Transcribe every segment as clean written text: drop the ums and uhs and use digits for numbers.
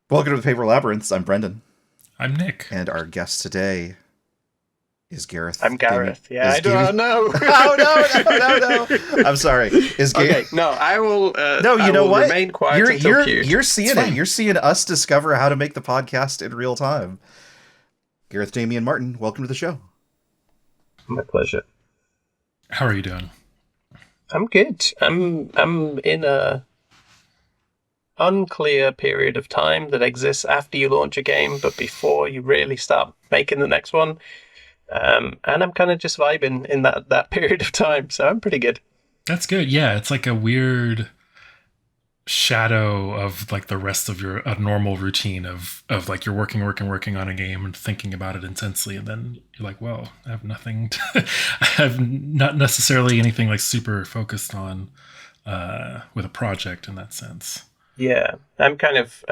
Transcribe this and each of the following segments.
Welcome to the Paper Labyrinths. I'm Brendan, I'm Nick. and our guest today is Gareth I'm Damian. Gareth. Yeah, Is I don't Damian? know. Oh no! I'm sorry. Is Okay, no, I will. No, you I know will what? remain quiet You're until you're cute. you're It's seeing it. fine. You're seeing us discover how to make the podcast in real time. Gareth Damian Martin, welcome to the show. My pleasure. How are you doing? I'm good. I'm in a unclear period of time that exists after you launch a game, but before you really start making the next one. And I'm kind of just vibing in that period of time, so I'm pretty good. That's good. Yeah, it's like a weird shadow of like the rest of your a normal routine of like you're working on a game and thinking about it intensely, and then you're like, well, I have nothing to, I have not necessarily anything like super focused on with a project in that sense. Yeah, I'm kind of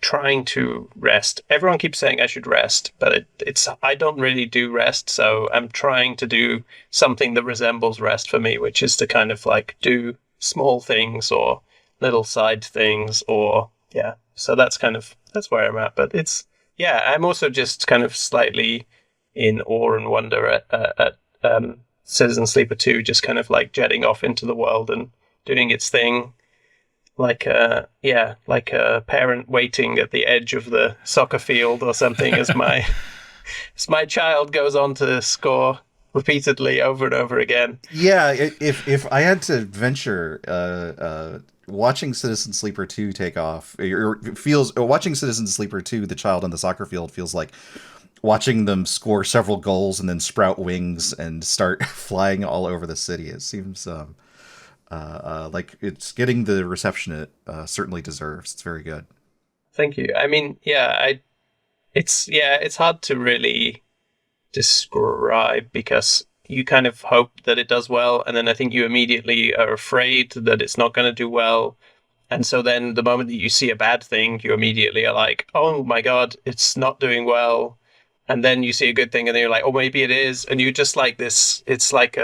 trying to rest. Everyone keeps saying I should rest, but it's I don't really do rest, so I'm trying to do something that resembles rest for me, which is to kind of like do small things or little side things, or yeah. So that's where I'm at. But it's yeah, I'm also just kind of slightly in awe and wonder at Citizen Sleeper 2 just kind of like jetting off into the world and doing its thing like a parent waiting at the edge of the soccer field or something as my child goes on to score repeatedly over and over again. Yeah, if I had to venture, watching Citizen Sleeper 2 take off, watching Citizen Sleeper 2, the child on the soccer field feels like watching them score several goals and then sprout wings and start flying all over the city. It seems like it's getting the reception it certainly deserves. It's very good. Thank you. I mean, it's hard to really describe because you kind of hope that it does well, and then I think you immediately are afraid that it's not going to do well. And so then the moment that you see a bad thing, you immediately are like, oh my God, it's not doing well. And then you see a good thing and then you're like, oh, maybe it is. And you just like this, it's like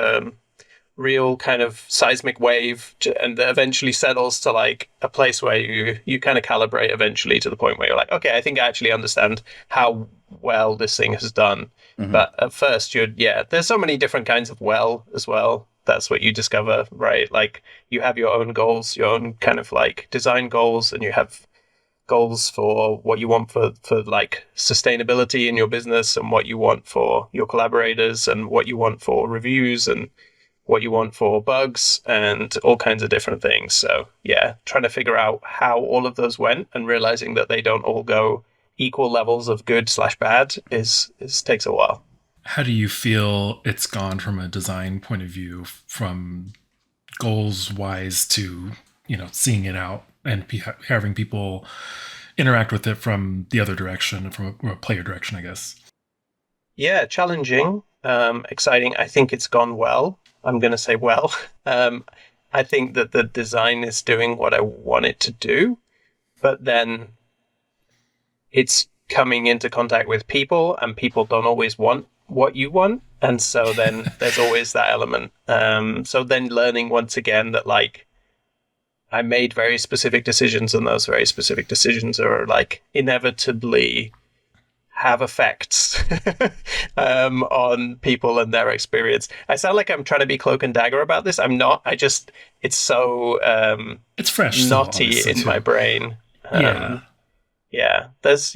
real kind of seismic wave and eventually settles to like a place where you kind of calibrate eventually to the point where you're like, okay, I think I actually understand how well this thing has done. Mm-hmm. But at first there's so many different kinds of well as well. That's what you discover, right? Like you have your own goals, your own kind of like design goals, and you have goals for what you want for like sustainability in your business and what you want for your collaborators and what you want for reviews and what you want for bugs and all kinds of different things. So yeah, trying to figure out how all of those went and realizing that they don't all go equal levels of good/bad is takes a while. How do you feel it's gone from a design point of view, from goals wise to, seeing it out and having people interact with it from the other direction, from a player direction, I guess? Yeah, challenging, exciting. I think it's gone well. I'm going to say well. I think that the design is doing what I want it to do, but then it's coming into contact with people, and people don't always want what you want. And so then there's always that element. So then learning once again that like I made very specific decisions, and those very specific decisions are like inevitably have effects on people and their experience. I sound like I'm trying to be cloak and dagger about this. I'm not. It's so It's fresh, knotty still, in my brain. Yeah. There's,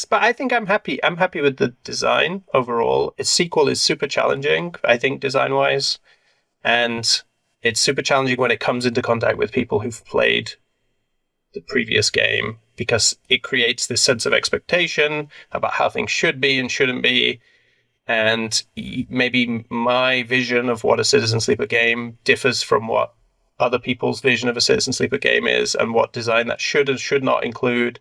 but I think I'm happy. I'm happy with the design overall. Its sequel is super challenging, I think, design wise, and it's super challenging when it comes into contact with people who've played the previous game, because it creates this sense of expectation about how things should be and shouldn't be. And maybe my vision of what a Citizen Sleeper game differs from what other people's vision of a Citizen Sleeper game is, and what design that should and should not include.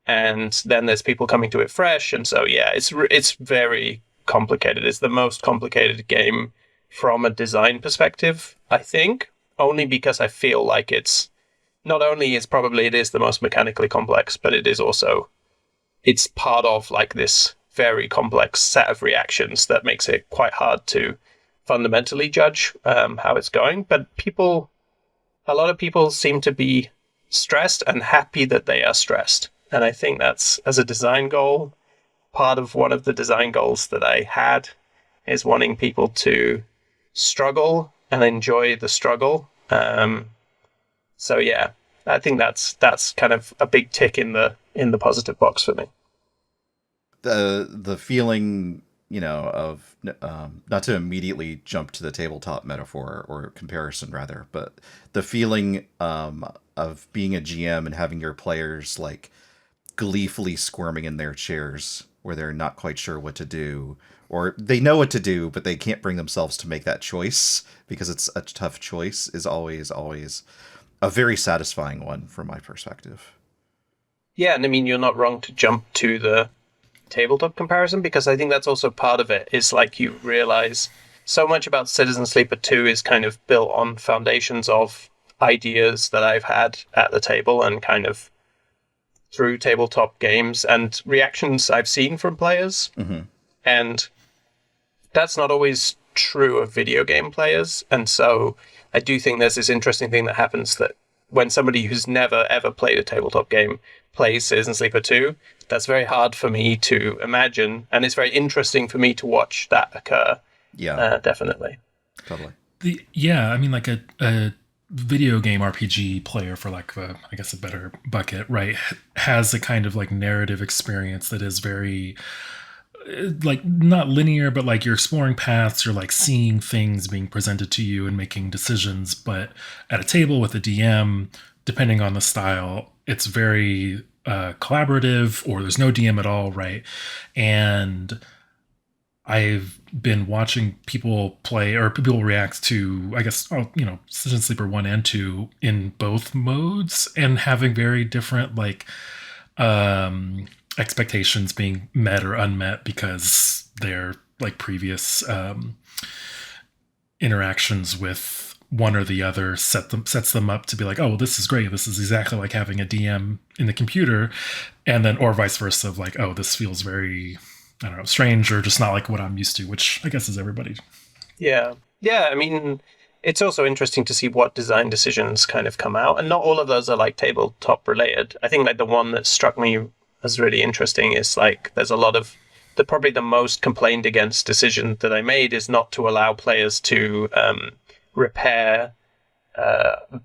And then there's people coming to it fresh. And so, yeah, it's very complicated. It's the most complicated game from a design perspective, I think, only because I feel like it's not only it is the most mechanically complex, but it's part of like this very complex set of reactions that makes it quite hard to fundamentally judge how it's going. But a lot of people seem to be stressed and happy that they are stressed. And I think that's, as a design goal, part of one of the design goals that I had is wanting people to struggle and enjoy the struggle. So yeah, I think that's kind of a big tick in the positive box for me. The feeling, of not to immediately jump to the tabletop metaphor or comparison rather, but the feeling of being a GM and having your players like gleefully squirming in their chairs where they're not quite sure what to do, or they know what to do but they can't bring themselves to make that choice because it's a tough choice, is always a very satisfying one from my perspective. Yeah, and I mean you're not wrong to jump to the tabletop comparison, because I think that's also part of it. Is like you realize so much about Citizen Sleeper 2 is kind of built on foundations of ideas that I've had at the table and kind of through tabletop games and reactions I've seen from players. Mm-hmm. And that's not always true of video game players. And so I do think there's this interesting thing that happens that when somebody who's never ever played a tabletop game plays Citizen Sleeper 2, that's very hard for me to imagine. And it's very interesting for me to watch that occur. Yeah. Definitely. Totally. I mean, like a video game RPG player, for like I guess a better bucket, right, has a kind of like narrative experience that is very like not linear, but like you're exploring paths, you're like seeing things being presented to you and making decisions. But at a table with a DM, depending on the style, it's very collaborative, or there's no DM at all, right? And I've been watching people play or people react to, I guess, Citizen Sleeper 1 and 2 in both modes and having very different like expectations being met or unmet because their like previous interactions with one or the other sets them up to be like, oh, well, this is great. This is exactly like having a DM in the computer. And then, or vice versa, of like, oh, this feels very, I don't know, strange or just not like what I'm used to, which I guess is everybody. Yeah. Yeah. I mean, it's also interesting to see what design decisions kind of come out. And not all of those are like tabletop related. I think like the one that struck me as really interesting is like, there's a lot of probably the most complained against decision that I made is not to allow players to repair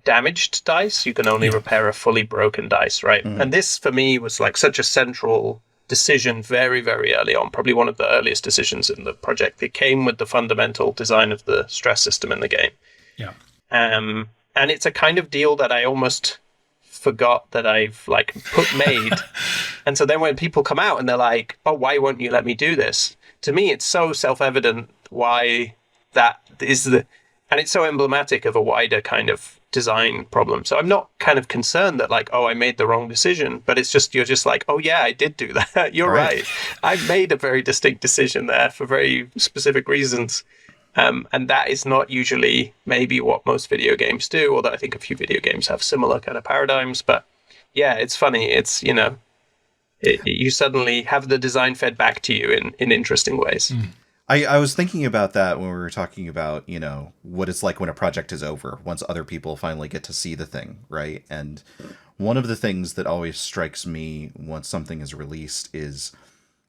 damaged dice. You can only repair a fully broken dice, right? Mm. And this for me was like such a central decision very, very early on, probably one of the earliest decisions in the project. It came with the fundamental design of the stress system in the game. Yeah. And it's a kind of deal that I almost forgot that I've like made. And so then when people come out and they're like, oh, why won't you let me do this? To me, it's so self-evident why that is and it's so emblematic of a wider kind of design problem. So I'm not kind of concerned that like, oh, I made the wrong decision, but it's just, you're just like, oh yeah, I did do that. You're right. I made a very distinct decision there for very specific reasons. And that is not usually maybe what most video games do, although I think a few video games have similar kind of paradigms. But yeah, it's funny. It's, you suddenly have the design fed back to you in interesting ways. Mm. I was thinking about that when we were talking about, what it's like when a project is over, once other people finally get to see the thing, right? And one of the things that always strikes me once something is released is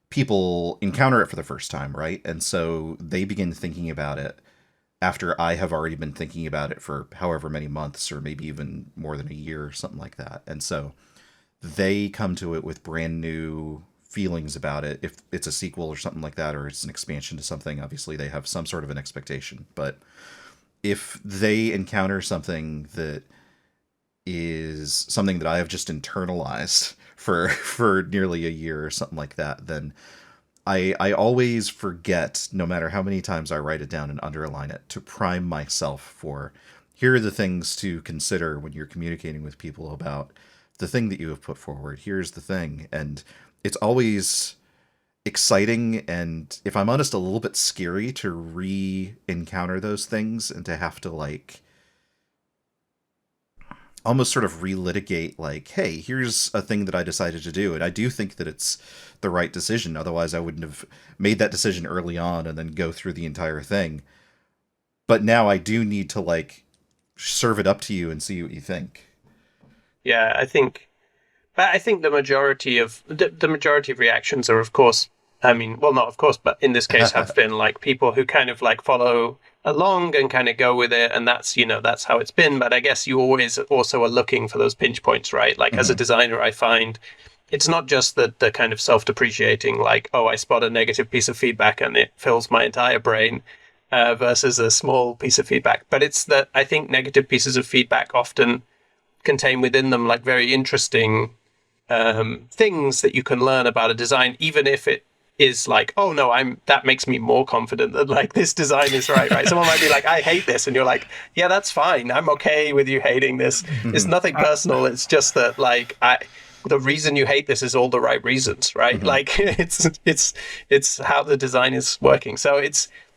people encounter it for the first time, right? And so they begin thinking about it after I have already been thinking about it for however many months or maybe even more than a year or something like that. And so they come to it with brand new feelings about it. If it's a sequel or something like that, or it's an expansion to something, obviously they have some sort of an expectation. But if they encounter something that is something that I have just internalized for nearly a year or something like that, then I always forget, no matter how many times I write it down and underline it, to prime myself for, here are the things to consider when you're communicating with people about the thing that you have put forward. Here's the thing. And it's always exciting and, if I'm honest, a little bit scary to re-encounter those things and to have to like almost sort of relitigate like, hey, here's a thing that I decided to do. And I do think that it's the right decision. Otherwise I wouldn't have made that decision early on and then go through the entire thing. But now I do need to like serve it up to you and see what you think. Yeah, I think But I think the majority of reactions are, of course, I mean, well, not of course, but in this case, have been like people who kind of like follow along and kind of go with it, and that's how it's been. But I guess you always also are looking for those pinch points, right? Like as a designer, I find it's not just the kind of self-depreciating, like, oh, I spot a negative piece of feedback and it fills my entire brain, versus a small piece of feedback. But it's that I think negative pieces of feedback often contain within them like very interesting things that you can learn about a design, even if it is like, oh no, that makes me more confident that like this design is right. Someone might be like, I hate this, and you're like, yeah, that's fine, I'm okay with you hating this. It's nothing personal. It's just that like the reason you hate this is all the right reasons, right? Like it's how the design is working. So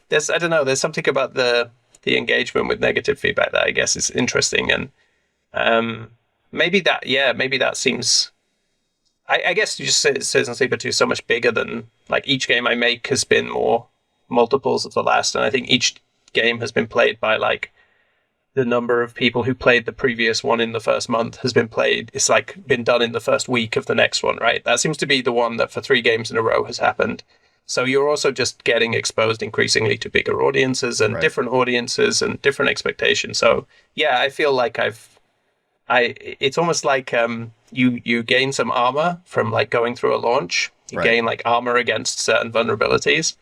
there's I don't know, there's something about the engagement with negative feedback that I guess is interesting, and maybe that seems. I guess you just said Citizen Sleeper 2 is so much bigger than, like, each game I make has been more multiples of the last, and I think each game has been played by, like, the number of people who played the previous one in the first month has been played. It's, like, been done in the first week of the next one, right? That seems to be the one that for 3 games in a row has happened. So you're also just getting exposed increasingly to bigger audiences and different audiences and different expectations. So, yeah, I feel like it's almost like you gain some armor from like going through a launch. You gain like armor against certain vulnerabilities,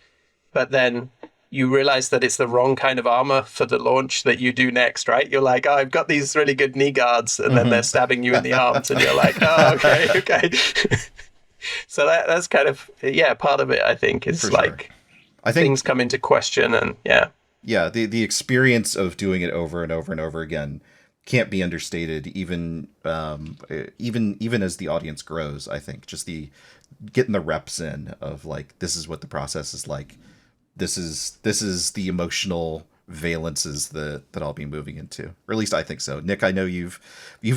but then you realize that it's the wrong kind of armor for the launch that you do next, right? You're like, oh, I've got these really good knee guards, and then they're stabbing you in the arms, and you're like, oh, okay. So that's kind of part of it. I think is like I think things come into question, and the experience of doing it over and over and over again can't be understated, even as the audience grows. I think just the getting the reps in of like, this is what the process is like. This is the emotional valences that I'll be moving into, or at least I think so. Nick, I know you've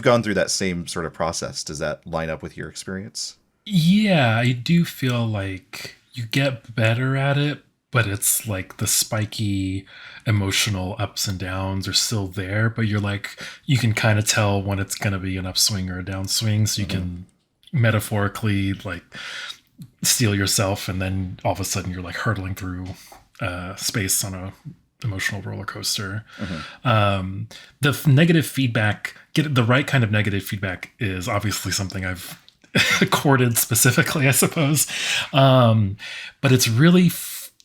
gone through that same sort of process. Does that line up with your experience? Yeah, I do feel like you get better at it, but it's like the spiky emotional ups and downs are still there, but you're like, you can kind of tell when it's going to be an upswing or a downswing, so you can metaphorically like steel yourself, and then all of a sudden you're like hurtling through space on a emotional roller coaster. The negative feedback, get the right kind of negative feedback, is obviously something I've courted specifically, I suppose, but it's really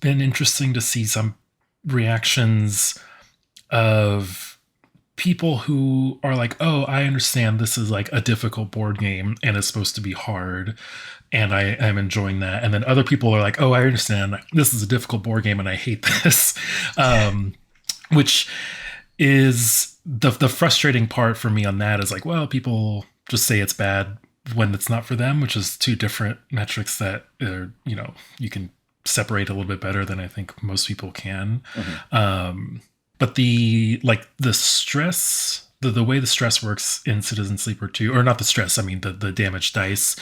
been interesting to see some reactions of people who are like, oh, I understand this is like a difficult board game and it's supposed to be hard, and I'm enjoying that. And then other people are like, oh, I understand this is a difficult board game and I hate this, which is the frustrating part for me on that is like, well, people just say it's bad when it's not for them, which is two different metrics that are, you can separate a little bit better than I think most people can. But the stress, the way the stress works in Citizen Sleeper 2, or not the stress, I mean the damage dice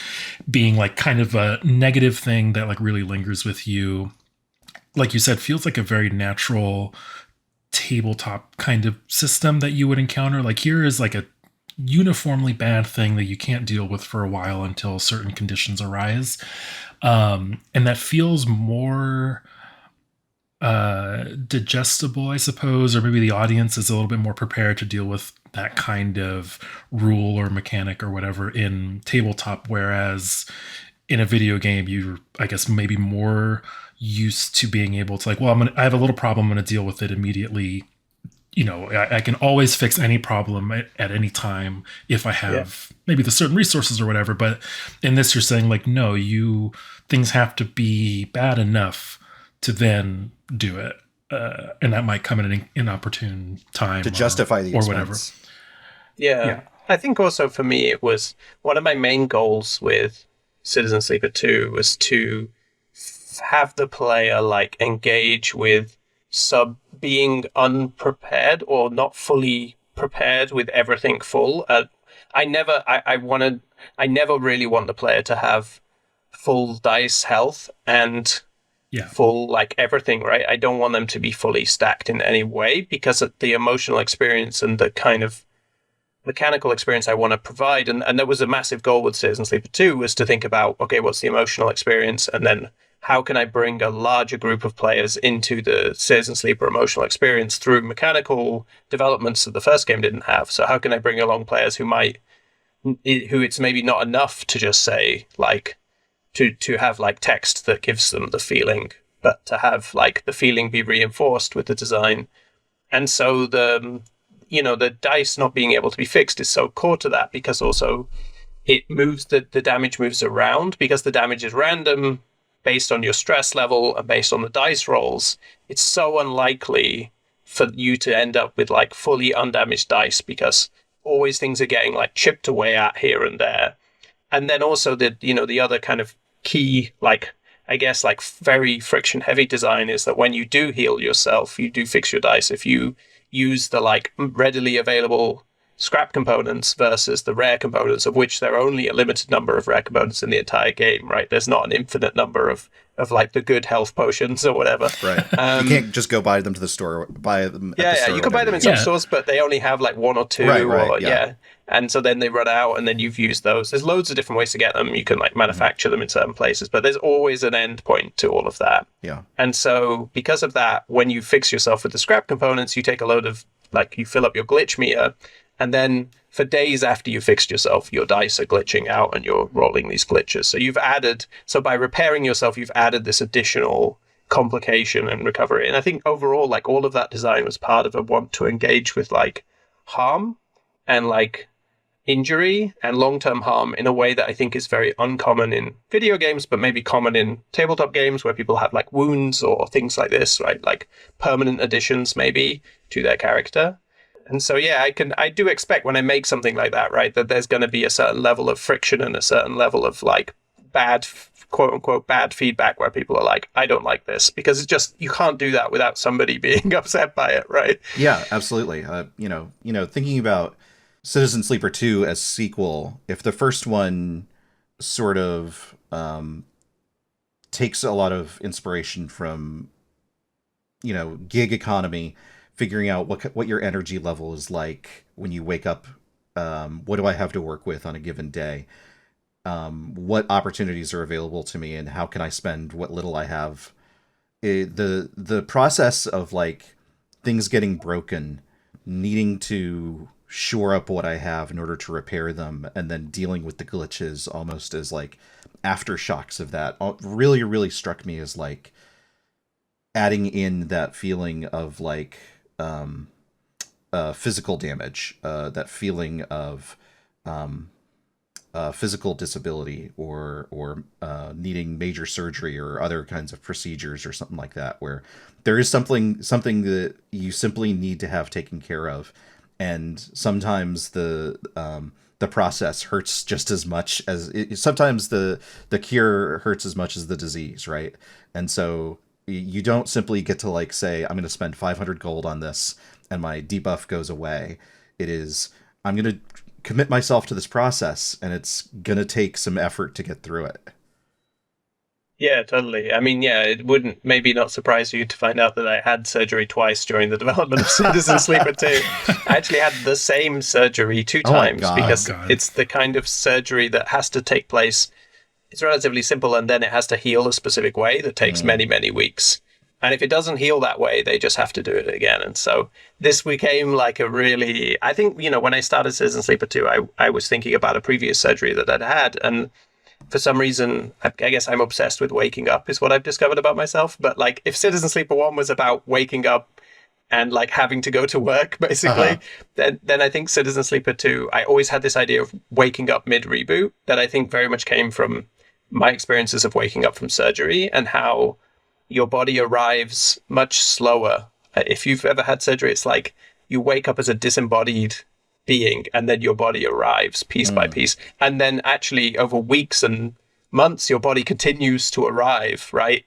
being like kind of a negative thing that like really lingers with you, like you said, feels like a very natural tabletop kind of system that you would encounter. Like, here is like a uniformly bad thing that you can't deal with for a while until certain conditions arise. And that feels more digestible, I suppose, or maybe the audience is a little bit more prepared to deal with that kind of rule or mechanic or whatever in tabletop, whereas in a video game, you're, I guess, maybe more used to being able to like, well, I have a little problem, I'm going to deal with it immediately. I can always fix any problem at any time if I have maybe the certain resources or whatever. But in this, you're saying like, no, things have to be bad enough to then do it. And that might come at an inopportune time to justify the or expense. Whatever. Yeah. I think also for me, it was one of my main goals with Citizen Sleeper 2 was to have the player like engage with being unprepared or not fully prepared with everything full. I never really want the player to have full dice health and full like everything, right? I don't want them to be fully stacked in any way, because the emotional experience and the kind of mechanical experience I want to provide. And that was a massive goal with Citizen Sleeper 2, was to think about, okay, what's the emotional experience? And then how can I bring a larger group of players into the Citizen Sleeper emotional experience through mechanical developments that the first game didn't have? So how can I bring along players who it's maybe not enough to just say, like, to have like text that gives them the feeling, but to have like the feeling be reinforced with the design. And so the dice not being able to be fixed is so core to that, because also it moves, the damage moves around because the damage is random based on your stress level and based on the dice rolls. It's so unlikely for you to end up with like fully undamaged dice, because always things are getting like chipped away at here and there. And then also the other kind of key, like, I guess, like very friction heavy design is that when you do heal yourself, you do fix your dice. If you use the like readily available scrap components versus the rare components, of which there are only a limited number of rare components in the entire game, right? There's not an infinite number of like the good health potions or whatever. Right. You can't just go buy them to the store, buy them. You can buy them in some stores, but they only have like one or two. Right. And so then they run out, and then you've used those. There's loads of different ways to get them. You can like manufacture them in certain places, but there's always an end point to all of that. Yeah. And so because of that, when you fix yourself with the scrap components, you take a load of, like, you fill up your glitch meter, and then for days after you fixed yourself, your dice are glitching out and you're rolling these glitches. So by repairing yourself, you've added this additional complication and recovery. And I think overall, like, all of that design was part of a want to engage with like harm and like injury and long-term harm in a way that I think is very uncommon in video games, but maybe common in tabletop games where people have like wounds or things like this, right? Like permanent additions maybe to their character. And so, yeah, I do expect when I make something like that, right, that there's going to be a certain level of friction and a certain level of like bad, quote unquote, bad feedback where people are like, I don't like this, because it's just, you can't do that without somebody being upset by it, right? Yeah, absolutely. Thinking about Citizen Sleeper 2 as sequel, if the first one sort of takes a lot of inspiration from, gig economy, figuring out what your energy level is like when you wake up, what do I have to work with on a given day, what opportunities are available to me, and how can I spend what little I have. The process of like things getting broken, needing to shore up what I have in order to repair them, and then dealing with the glitches almost as like aftershocks of that, really, really struck me as like adding in that feeling of like physical damage, that feeling of physical disability, or needing major surgery or other kinds of procedures or something like that, where there is something that you simply need to have taken care of, and sometimes the process hurts just as much as sometimes the cure hurts as much as the disease, right? And so you don't simply get to like say, I'm going to spend 500 gold on this and my debuff goes away. It is, I'm going to commit myself to this process, and it's going to take some effort to get through it. Yeah, totally. I mean, yeah, it wouldn't maybe not surprise you to find out that I had surgery twice during the development of Citizen Sleeper 2. I actually had the same surgery 2 times because it's the kind of surgery that has to take place. It's relatively simple, and then it has to heal a specific way that takes many, many weeks. And if it doesn't heal that way, they just have to do it again. And so this became like a really, I think, when I started Citizen Sleeper 2, I was thinking about a previous surgery that I'd had. And for some reason, I guess I'm obsessed with waking up is what I've discovered about myself. But like if Citizen Sleeper 1 was about waking up and like having to go to work, basically, then I think Citizen Sleeper 2, I always had this idea of waking up mid-reboot that I think very much came from my experiences of waking up from surgery, and how your body arrives much slower. If you've ever had surgery, it's like you wake up as a disembodied being, and then your body arrives piece by piece. And then actually over weeks and months, your body continues to arrive, right?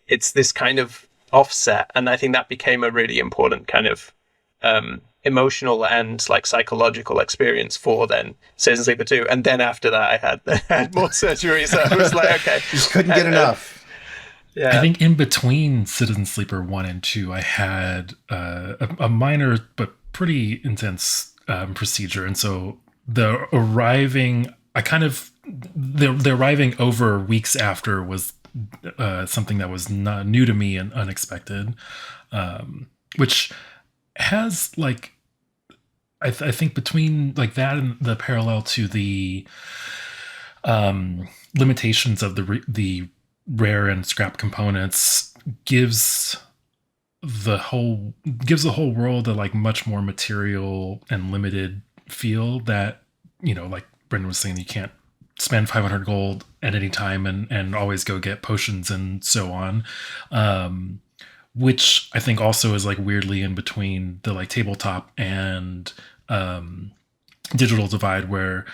It's this kind of offset. And I think that became a really important kind of emotional and like psychological experience for then Citizen Sleeper 2. And then after that, I had more surgery. So I was like, okay. Just couldn't get enough. Yeah. I think in between Citizen Sleeper 1 and 2, I had a minor but pretty intense procedure, and so the arriving, the arriving over weeks after was something that was not new to me and unexpected, which has like I think between like that and the parallel to the limitations of the rare and scrap components gives the whole world a like much more material and limited feel that, like Brendan was saying, you can't spend 500 gold at any time and always go get potions and so on, which I think also is like weirdly in between the like tabletop and digital divide, where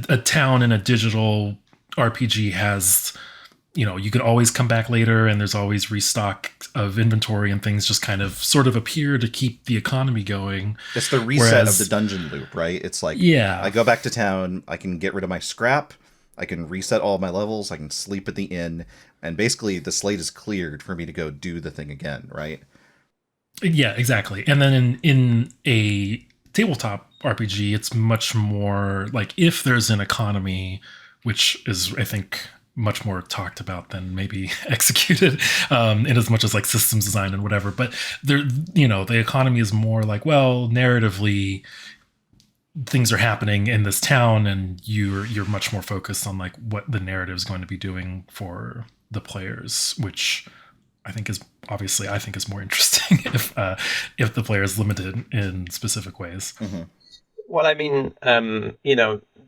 a town in a digital RPG has, you can always come back later and there's always restock of inventory and things just kind of sort of appear to keep the economy going. It's the reset of the dungeon loop, right? It's like, yeah, I go back to town, I can get rid of my scrap, I can reset all my levels, I can sleep at the inn, and basically the slate is cleared for me to go do the thing again, right? Yeah, exactly. And then in a tabletop RPG, it's much more like, if there's an economy, which is, I think, much more talked about than maybe executed, in as much as like systems design and whatever. But there, the economy is more like, well, narratively, things are happening in this town, and you're much more focused on like what the narrative is going to be doing for the players, which I think is more interesting if the player is limited in specific ways. Mm-hmm. Well, I mean,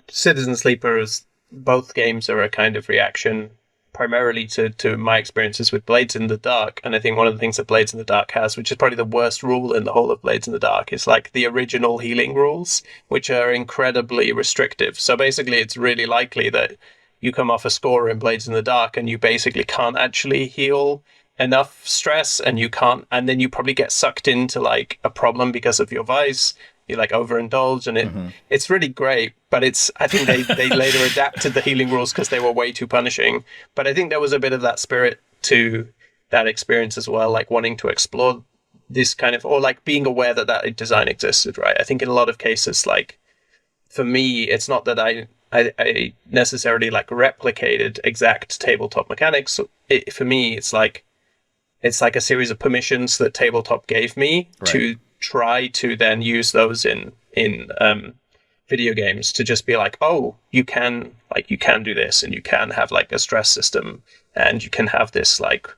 Citizen Sleepers, both games are a kind of reaction primarily to my experiences with Blades in the Dark. And I think one of the things that Blades in the Dark has, which is probably the worst rule in the whole of Blades in the Dark, is like the original healing rules, which are incredibly restrictive. So basically, it's really likely that you come off a score in Blades in the Dark and you basically can't actually heal enough stress, and then you probably get sucked into like a problem because of your vice. You like overindulge, and it's really great. But I think they later adapted the healing rules because they were way too punishing. But I think there was a bit of that spirit to that experience as well, like wanting to explore this kind of, or like being aware that design existed, right? I think in a lot of cases, like for me, it's not that I necessarily like replicated exact tabletop mechanics. For me, it's like a series of permissions that tabletop gave me to try to then use those in video games, to just be like, oh, you can do this, and you can have like a stress system, and you can have this like,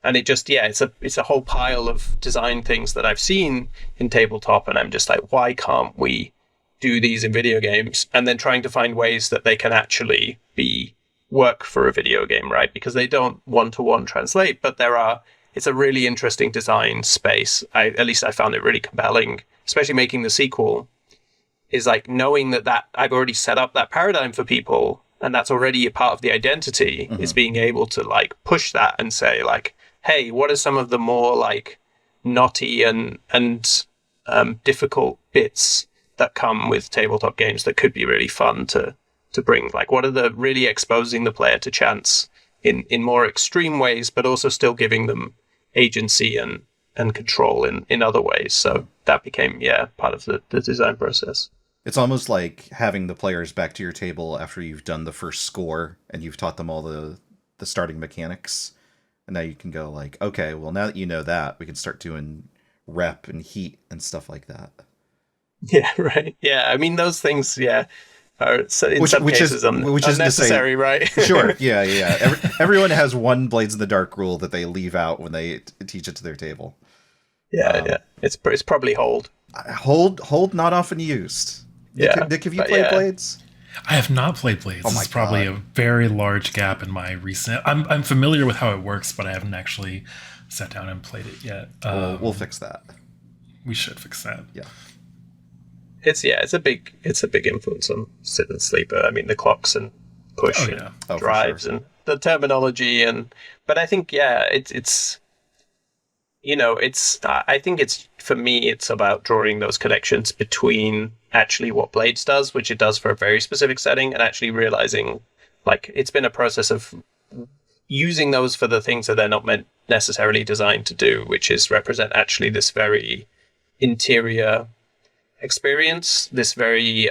and it just, it's a whole pile of design things that I've seen in tabletop, and I'm just like, why can't we do these in video games? And then trying to find ways that they can actually work for a video game, right? Because they don't one-to-one translate, but it's a really interesting design space. At least I found it really compelling, especially making the sequel, is like knowing that I've already set up that paradigm for people, and that's already a part of the identity, is being able to like push that and say like, hey, what are some of the more like knotty and difficult bits that come with tabletop games that could be really fun to bring? Like, what are the really exposing the player to chance in more extreme ways, but also still giving them agency and control in other ways. So that became, part of the design process. It's almost like having the players back to your table after you've done the first score and you've taught them all the starting mechanics. And now you can go like, okay, well, now that you know that, we can start doing rep and heat and stuff like that. Yeah, right. Yeah, I mean, those things, are in some cases unnecessary, right? Sure, yeah. Everyone has one Blades in the Dark rule that they leave out when they teach it to their table. Yeah. It's probably hold. Hold not often used. Nick, have you played Blades? I have not played Blades. This is probably a very large gap in my recent... I'm familiar with how it works, but I haven't actually sat down and played it yet. We'll fix that. We should fix that. Yeah. It's a big influence on Citizen Sleeper. I mean, the clocks and push and drives and the terminology, but I think it's I think it's, for me, it's about drawing those connections between actually what Blades does, which it does for a very specific setting, and actually realizing like it's been a process of using those for the things that they're not meant necessarily designed to do, which is represent actually this very interior experience, this very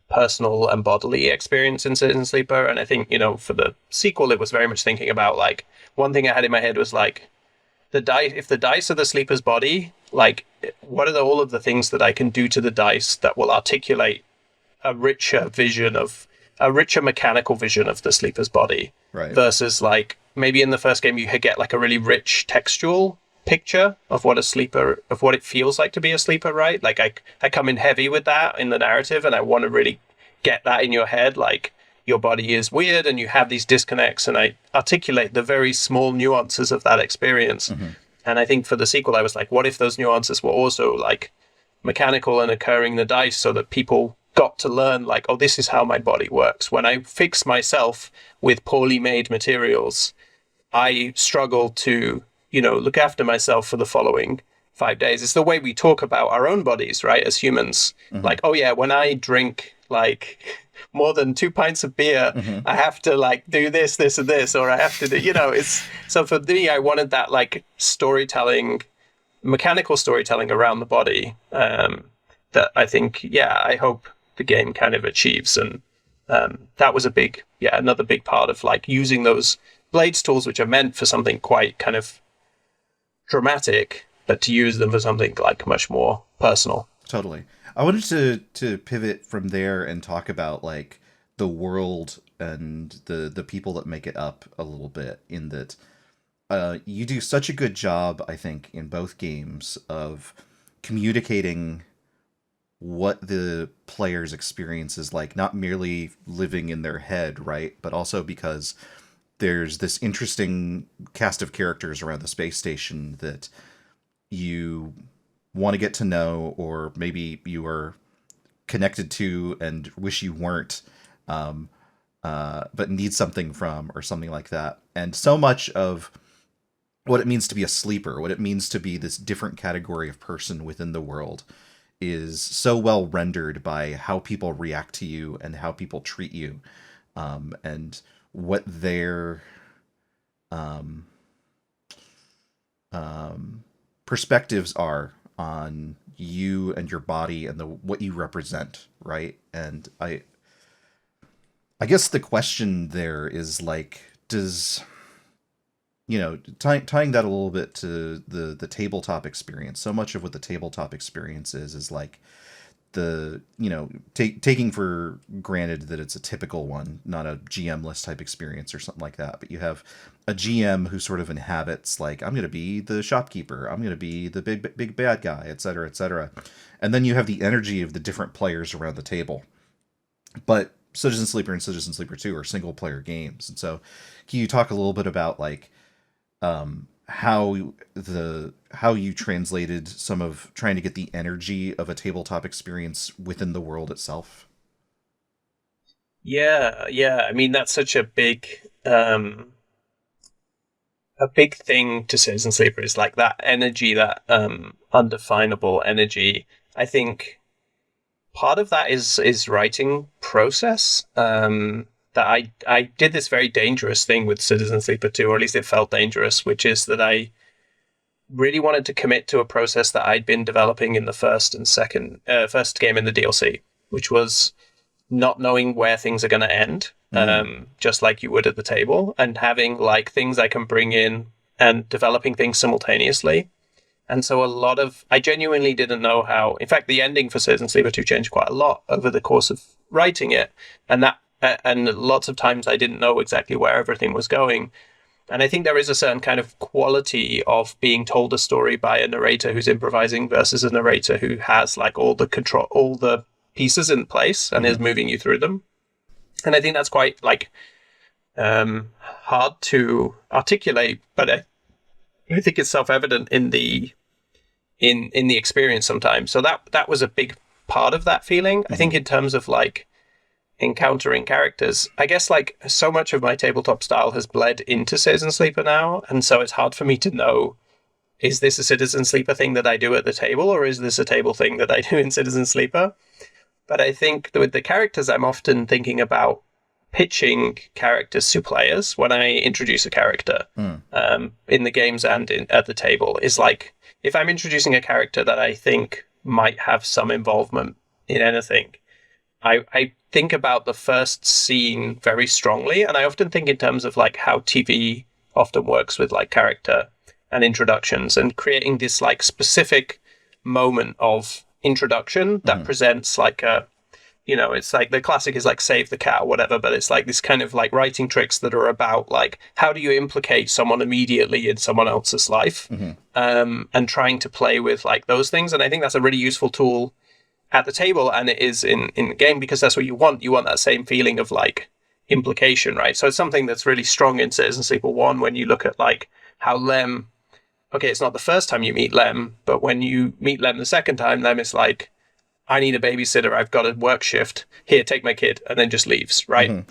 personal and bodily experience in Citizen Sleeper. And I think, for the sequel, it was very much thinking about, like, one thing I had in my head was, like, the dice, if the dice are the sleeper's body, like, what are all of the things that I can do to the dice that will articulate a richer mechanical vision of the sleeper's body, Right. versus, like, maybe in the first game you get like a really rich textual picture of what it feels like to be a sleeper, right? Like, I come in heavy with that in the narrative, and I want to really get that in your head, like, your body is weird and you have these disconnects, and I articulate the very small nuances of that experience. Mm-hmm. And I think for the sequel, I was like, what if those nuances were also, like, mechanical and occurring in the dice, so that people got to learn, like, oh, this is how my body works. When I fix myself with poorly made materials, I struggle to, look after myself for the following 5 days. It's the way we talk about our own bodies, right, as humans. Mm-hmm. Like, oh yeah, when I drink, like, more than 2 pints of beer, Mm-hmm. I have to, like, do this, and this, or I have to do, it's, so for me, I wanted that, like, storytelling, mechanical storytelling around the body, that I think, I hope the game kind of achieves. And that was another big part of, like, using those Blades tools, which are meant for something quite kind of dramatic, but to use them for something, like, much more personal. Totally. I wanted to pivot from there and talk about, like, the world and the people that make it up a little bit, in that you do such a good job, I think, in both games of communicating what the player's experience is like, not merely living in their head, right? But also because there's this interesting cast of characters around the space station that you want to get to know, or maybe you are connected to and wish you weren't, but need something from, or something like that. And so much of what it means to be a sleeper, what it means to be this different category of person within the world, is so well rendered by how people react to you and how people treat you, and what their perspectives are on you and your body and what you represent, right? And I guess the question there is, like, does, tying that a little bit to the tabletop experience. So much of what the tabletop experience is like the, taking for granted that it's a typical one, not a GM-less type experience or something like that. But you have a GM who sort of inhabits, like, I'm going to be the shopkeeper, I'm going to be the big bad guy, et cetera, et cetera. And then you have the energy of the different players around the table. But Citizen Sleeper and Citizen Sleeper 2 are single player games. And so can you talk a little bit about, like, how you translated some of trying to get the energy of a tabletop experience within the world itself? Yeah. I mean, that's such a big thing to Citizen Sleeper, is, like, that energy, that undefinable energy. I think part of that is writing process. That I did this very dangerous thing with Citizen Sleeper 2, or at least it felt dangerous, which is that I really wanted to commit to a process that I'd been developing in the first game in the DLC, which was not knowing where things are going to end, just like you would at the table, and having, like, things I can bring in and developing things simultaneously. And so I genuinely didn't know how. In fact, the ending for Citizen Sleeper 2 changed quite a lot over the course of writing it, and lots of times I didn't know exactly where everything was going. And I think there is a certain kind of quality of being told a story by a narrator who's improvising versus a narrator who has, like, all the pieces in place and is moving you through them. And I think that's quite, like, hard to articulate, but I think it's self-evident in the experience sometimes. So that was a big part of that feeling. I think in terms of, like, encountering characters, I guess, like, so much of my tabletop style has bled into Citizen Sleeper now, and so it's hard for me to know, is this a Citizen Sleeper thing that I do at the table, or is this a table thing that I do in Citizen Sleeper? But I think with the characters, I'm often thinking about pitching characters to players when I introduce a character, in the games and at the table, is, like, if I'm introducing a character that I think might have some involvement in anything, I think about the first scene very strongly, and I often think in terms of like how TV often works with like character and introductions and creating this like specific moment of introduction that presents like a, it's like the classic is like save the cat or whatever, but it's like this kind of like writing tricks that are about like how do you implicate someone immediately in someone else's life, and trying to play with like those things. And I think that's a really useful tool at the table, and it is in the game, because that's what you want. You want that same feeling of like implication, right? So it's something that's really strong in Citizen Sleeper 1 when you look at like how Lem, okay, it's not the first time you meet Lem, but when you meet Lem the second time, Lem is like, I need a babysitter, I've got a work shift, here, take my kid, and then just leaves, right?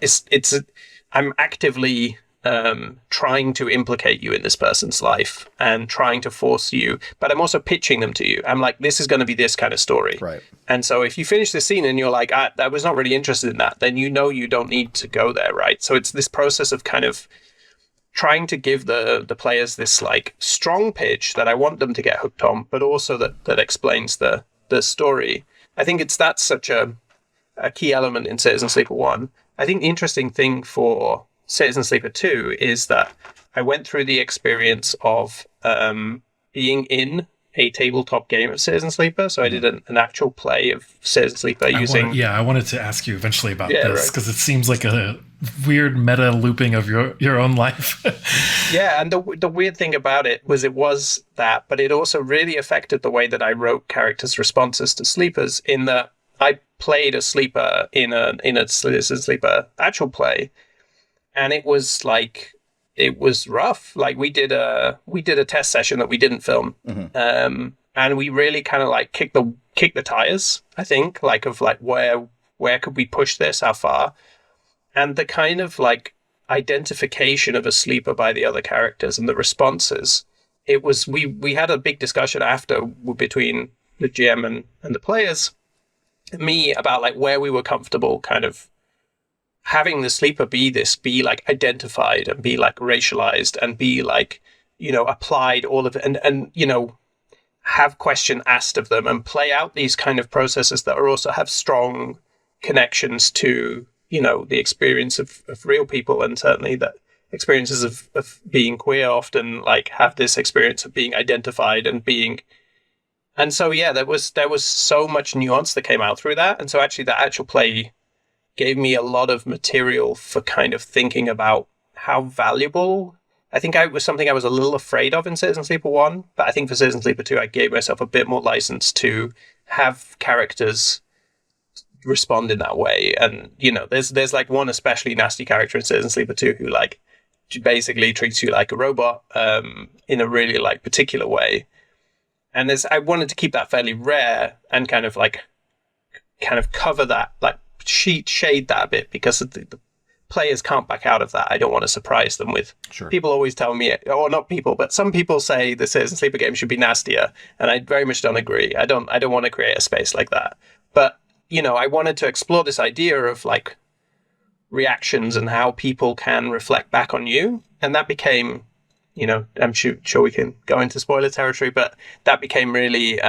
I'm actively trying to implicate you in this person's life and trying to force you, but I'm also pitching them to you. I'm like, this is going to be this kind of story. Right. And so if you finish the scene and you're like, I was not really interested in that, then you don't need to go there, right? So it's this process of kind of trying to give the players this like strong pitch that I want them to get hooked on, but also that explains the story. I think that's such a key element in Citizen Sleeper 1. I think the interesting thing for Citizen Sleeper 2 is that I went through the experience of being in a tabletop game of Citizen Sleeper. So I did an actual play of Citizen Sleeper using... I wanted to ask you eventually about this, because it seems like a weird meta looping of your own life. Yeah, and the weird thing about it was that, but it also really affected the way that I wrote characters' responses to sleepers, in that I played a sleeper in a Citizen Sleeper actual play, and it was rough. Like we did a test session that we didn't film, and we really kind of like kicked the tires. I think like of like where could we push this, how far, and the kind of like identification of a sleeper by the other characters and the responses. It was we had a big discussion after between the GM and the players, me, about like where we were comfortable kind of having the sleeper be like identified and be like racialized and be like, applied all of it and have question asked of them and play out these kind of processes that are also have strong connections to, the experience of real people, and certainly that experiences of being queer often like have this experience of being identified and so yeah, there was so much nuance that came out through that. And so actually that actual play gave me a lot of material for kind of thinking about how valuable. I think it was something I was a little afraid of in Citizen Sleeper 1, but I think for Citizen Sleeper 2, I gave myself a bit more license to have characters respond in that way. And, there's like one especially nasty character in Citizen Sleeper 2 who like basically treats you like a robot in a really like particular way. And I wanted to keep that fairly rare and kind of cover that, like shade that a bit, because the players can't back out of that. I don't want to surprise them with... Sure. People always tell me, or not people, but some people say the Citizen Sleeper game should be nastier, and I very much don't agree. I don't want to create a space like that. But, I wanted to explore this idea of like reactions and how people can reflect back on you. And that became, I'm sure we can go into spoiler territory, but that became really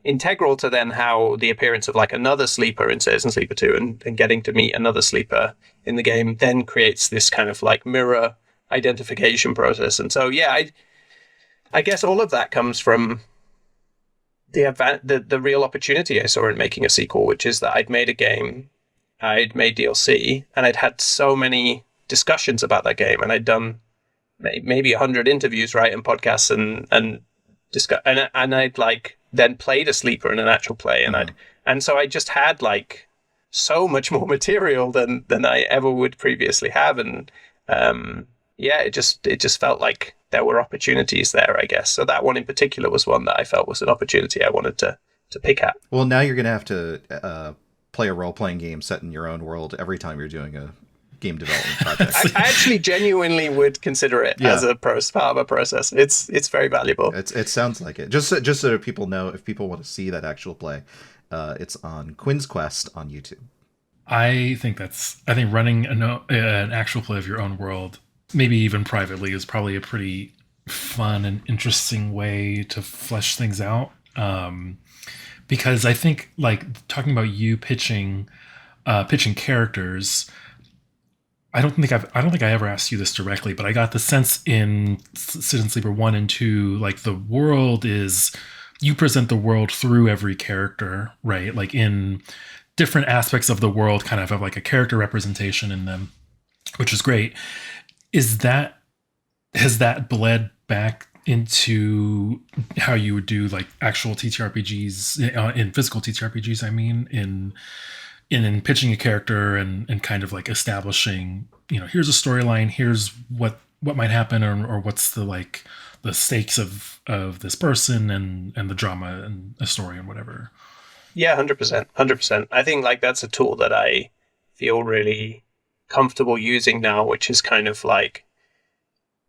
integral to then how the appearance of like another sleeper in Citizen Sleeper 2 and getting to meet another sleeper in the game then creates this kind of like mirror identification process. And so, yeah, I guess all of that comes from the real opportunity I saw in making a sequel, which is that I'd made a game, I'd made DLC, and I'd had so many discussions about that game, and I'd done maybe 100 interviews, right, and podcasts, and discuss, and I'd like then played a sleeper in an actual play, and so I just had like so much more material than I ever would previously have, and it just felt like there were opportunities there, I guess. So that one in particular was one that I felt was an opportunity I wanted to pick at. Well, now you're going to have to play a role-playing game set in your own world every time you're doing a game development project. I actually genuinely would consider it as a part of a process. It's very valuable. It sounds like it. Just so that people know, if people want to see that actual play, it's on Quinn's Quest on YouTube. I think running an actual play of your own world, maybe even privately, is probably a pretty fun and interesting way to flesh things out. Because I think like talking about you pitching characters. I don't think I ever asked you this directly, but I got the sense in Citizen Sleeper 1 and 2, like the world is, you present the world through every character, right? Like in different aspects of the world kind of have like a character representation in them, which is great. Has that bled back into how you would do like actual TTRPGs, in physical TTRPGs, I mean, in pitching a character and kind of like establishing, here's a storyline, here's what might happen, or what's the like the stakes of this person and the drama and a story and whatever. Yeah, 100%. I think like that's a tool that I feel really comfortable using now, which is kind of like,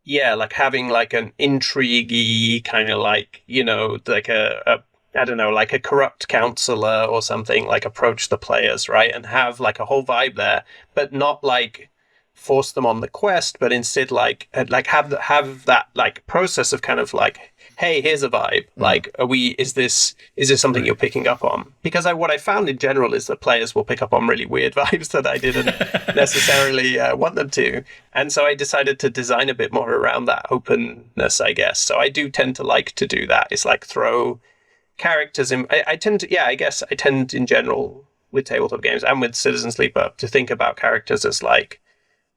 yeah, like having like an intrigue kind of like, like a I don't know, like a corrupt counselor or something, like approach the players, right? And have like a whole vibe there, but not like force them on the quest, but instead like have that like process of kind of like, hey, here's a vibe. Like, is this something you're picking up on? Because what I found in general is that players will pick up on really weird vibes that I didn't necessarily want them to. And so I decided to design a bit more around that openness, I guess. So I do tend to like to do that. It's like throw characters in. I tend in general with tabletop games and with Citizen Sleeper to think about characters as like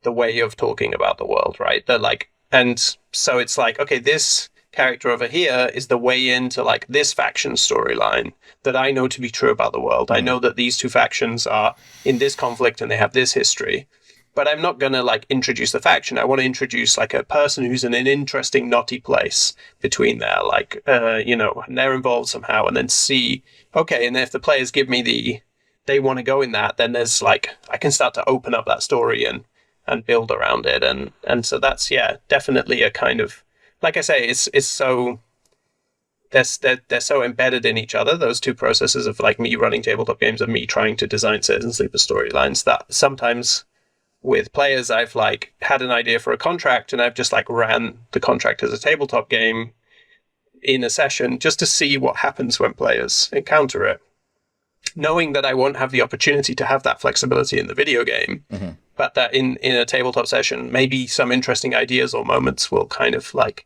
the way of talking about the world, right? They're like, and so it's like, okay, this character over here is the way into like this faction storyline that I know to be true about the world. I know that these two factions are in this conflict and they have this history, but I'm not going to like introduce the faction. I want to introduce like a person who's in an interesting knotty place between there, like, and they're involved somehow, and then see, okay, and if the players give me they want to go in that, then there's like, I can start to open up that story and build around it. And so that's, yeah, definitely a kind of, like I say, it's so, they're so embedded in each other, those two processes of like me running tabletop games and me trying to design Citizen Sleeper storylines, that sometimes with players I've like had an idea for a contract and I've just like ran the contract as a tabletop game in a session just to see what happens when players encounter it, knowing that I won't have the opportunity to have that flexibility in the video game, but that in a tabletop session, maybe some interesting ideas or moments will kind of like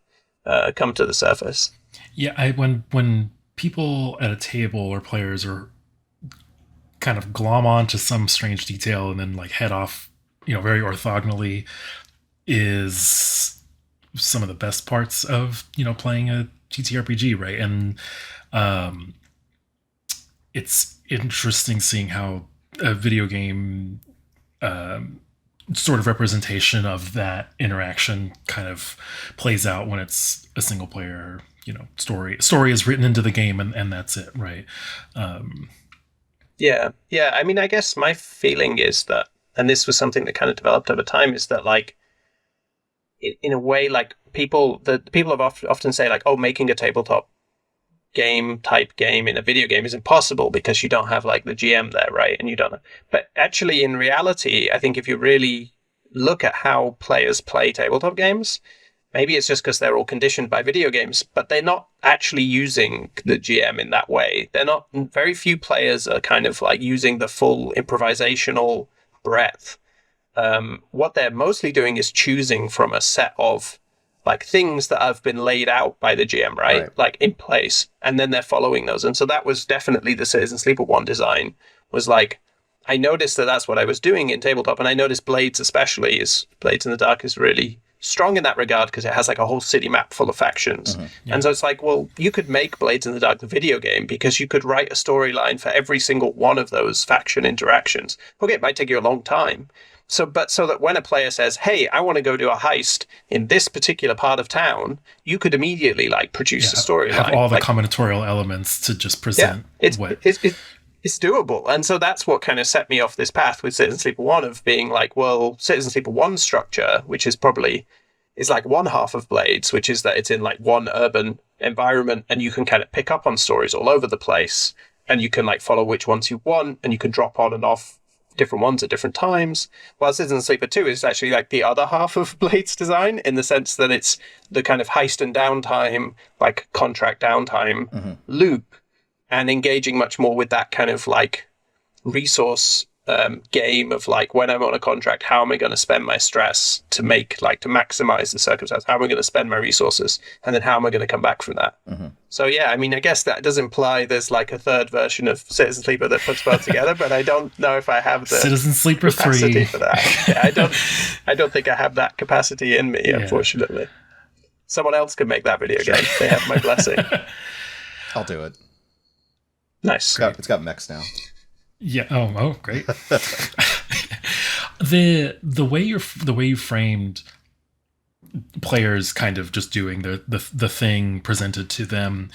come to the surface. Yeah, when people at a table or players are kind of glom on to some strange detail and then like head off, very orthogonally, is some of the best parts of, playing a TTRPG, right? And it's interesting seeing how a video game sort of representation of that interaction kind of plays out when it's a single player, story is written into the game and that's it, right? Yeah. I mean, I guess my feeling is that, and this was something that kind of developed over time, is that like, in a way, like people have often say like, oh, making a tabletop type game in a video game is impossible because you don't have like the GM there, right? And you don't know. But actually, in reality, I think if you really look at how players play tabletop games, maybe it's just because they're all conditioned by video games, but they're not actually using the GM in that way. Very few players are kind of like using the full improvisational breadth. What they're mostly doing is choosing from a set of like things that have been laid out by the GM, right? Like in place, and then they're following those. And so that was definitely the Citizen Sleeper 1 design, was like, I noticed that that's what I was doing in tabletop, and I noticed Blades especially Blades in the Dark is really strong in that regard because it has like a whole city map full of factions. And so it's like, well, you could make Blades in the Dark the video game because you could write a storyline for every single one of those faction interactions. Okay, it might take you a long time. So that when a player says, hey, I want to go do a heist in this particular part of town, you could immediately like produce a story. Have all the combinatorial elements to just present it's doable. And so that's what kind of set me off this path with Citizen Sleeper 1 of being like, well, Citizen Sleeper 1 structure, which is like one half of Blades, which is that it's in like one urban environment and you can kind of pick up on stories all over the place and you can like follow which ones you want and you can drop on and off different ones at different times. While Citizen Sleeper 2 is actually like the other half of Blade's design, in the sense that it's the kind of heist and downtime, like contract downtime loop, and engaging much more with that kind of like resource game of like, when I'm on a contract, how am I going to spend my stress to maximize the circumstance? How am I going to spend my resources? And then how am I going to come back from that? So yeah, I mean, I guess that does imply there's like a third version of Citizen Sleeper that puts both together, but I don't know if I have the Citizen Sleeper capacity 3 for that. Yeah, I don't think I have that capacity in me, unfortunately. Someone else can make that video game. They have my blessing. I'll do it. Nice. It's got mechs now. Yeah. Oh, great. the way you framed players kind of just doing the thing presented to them.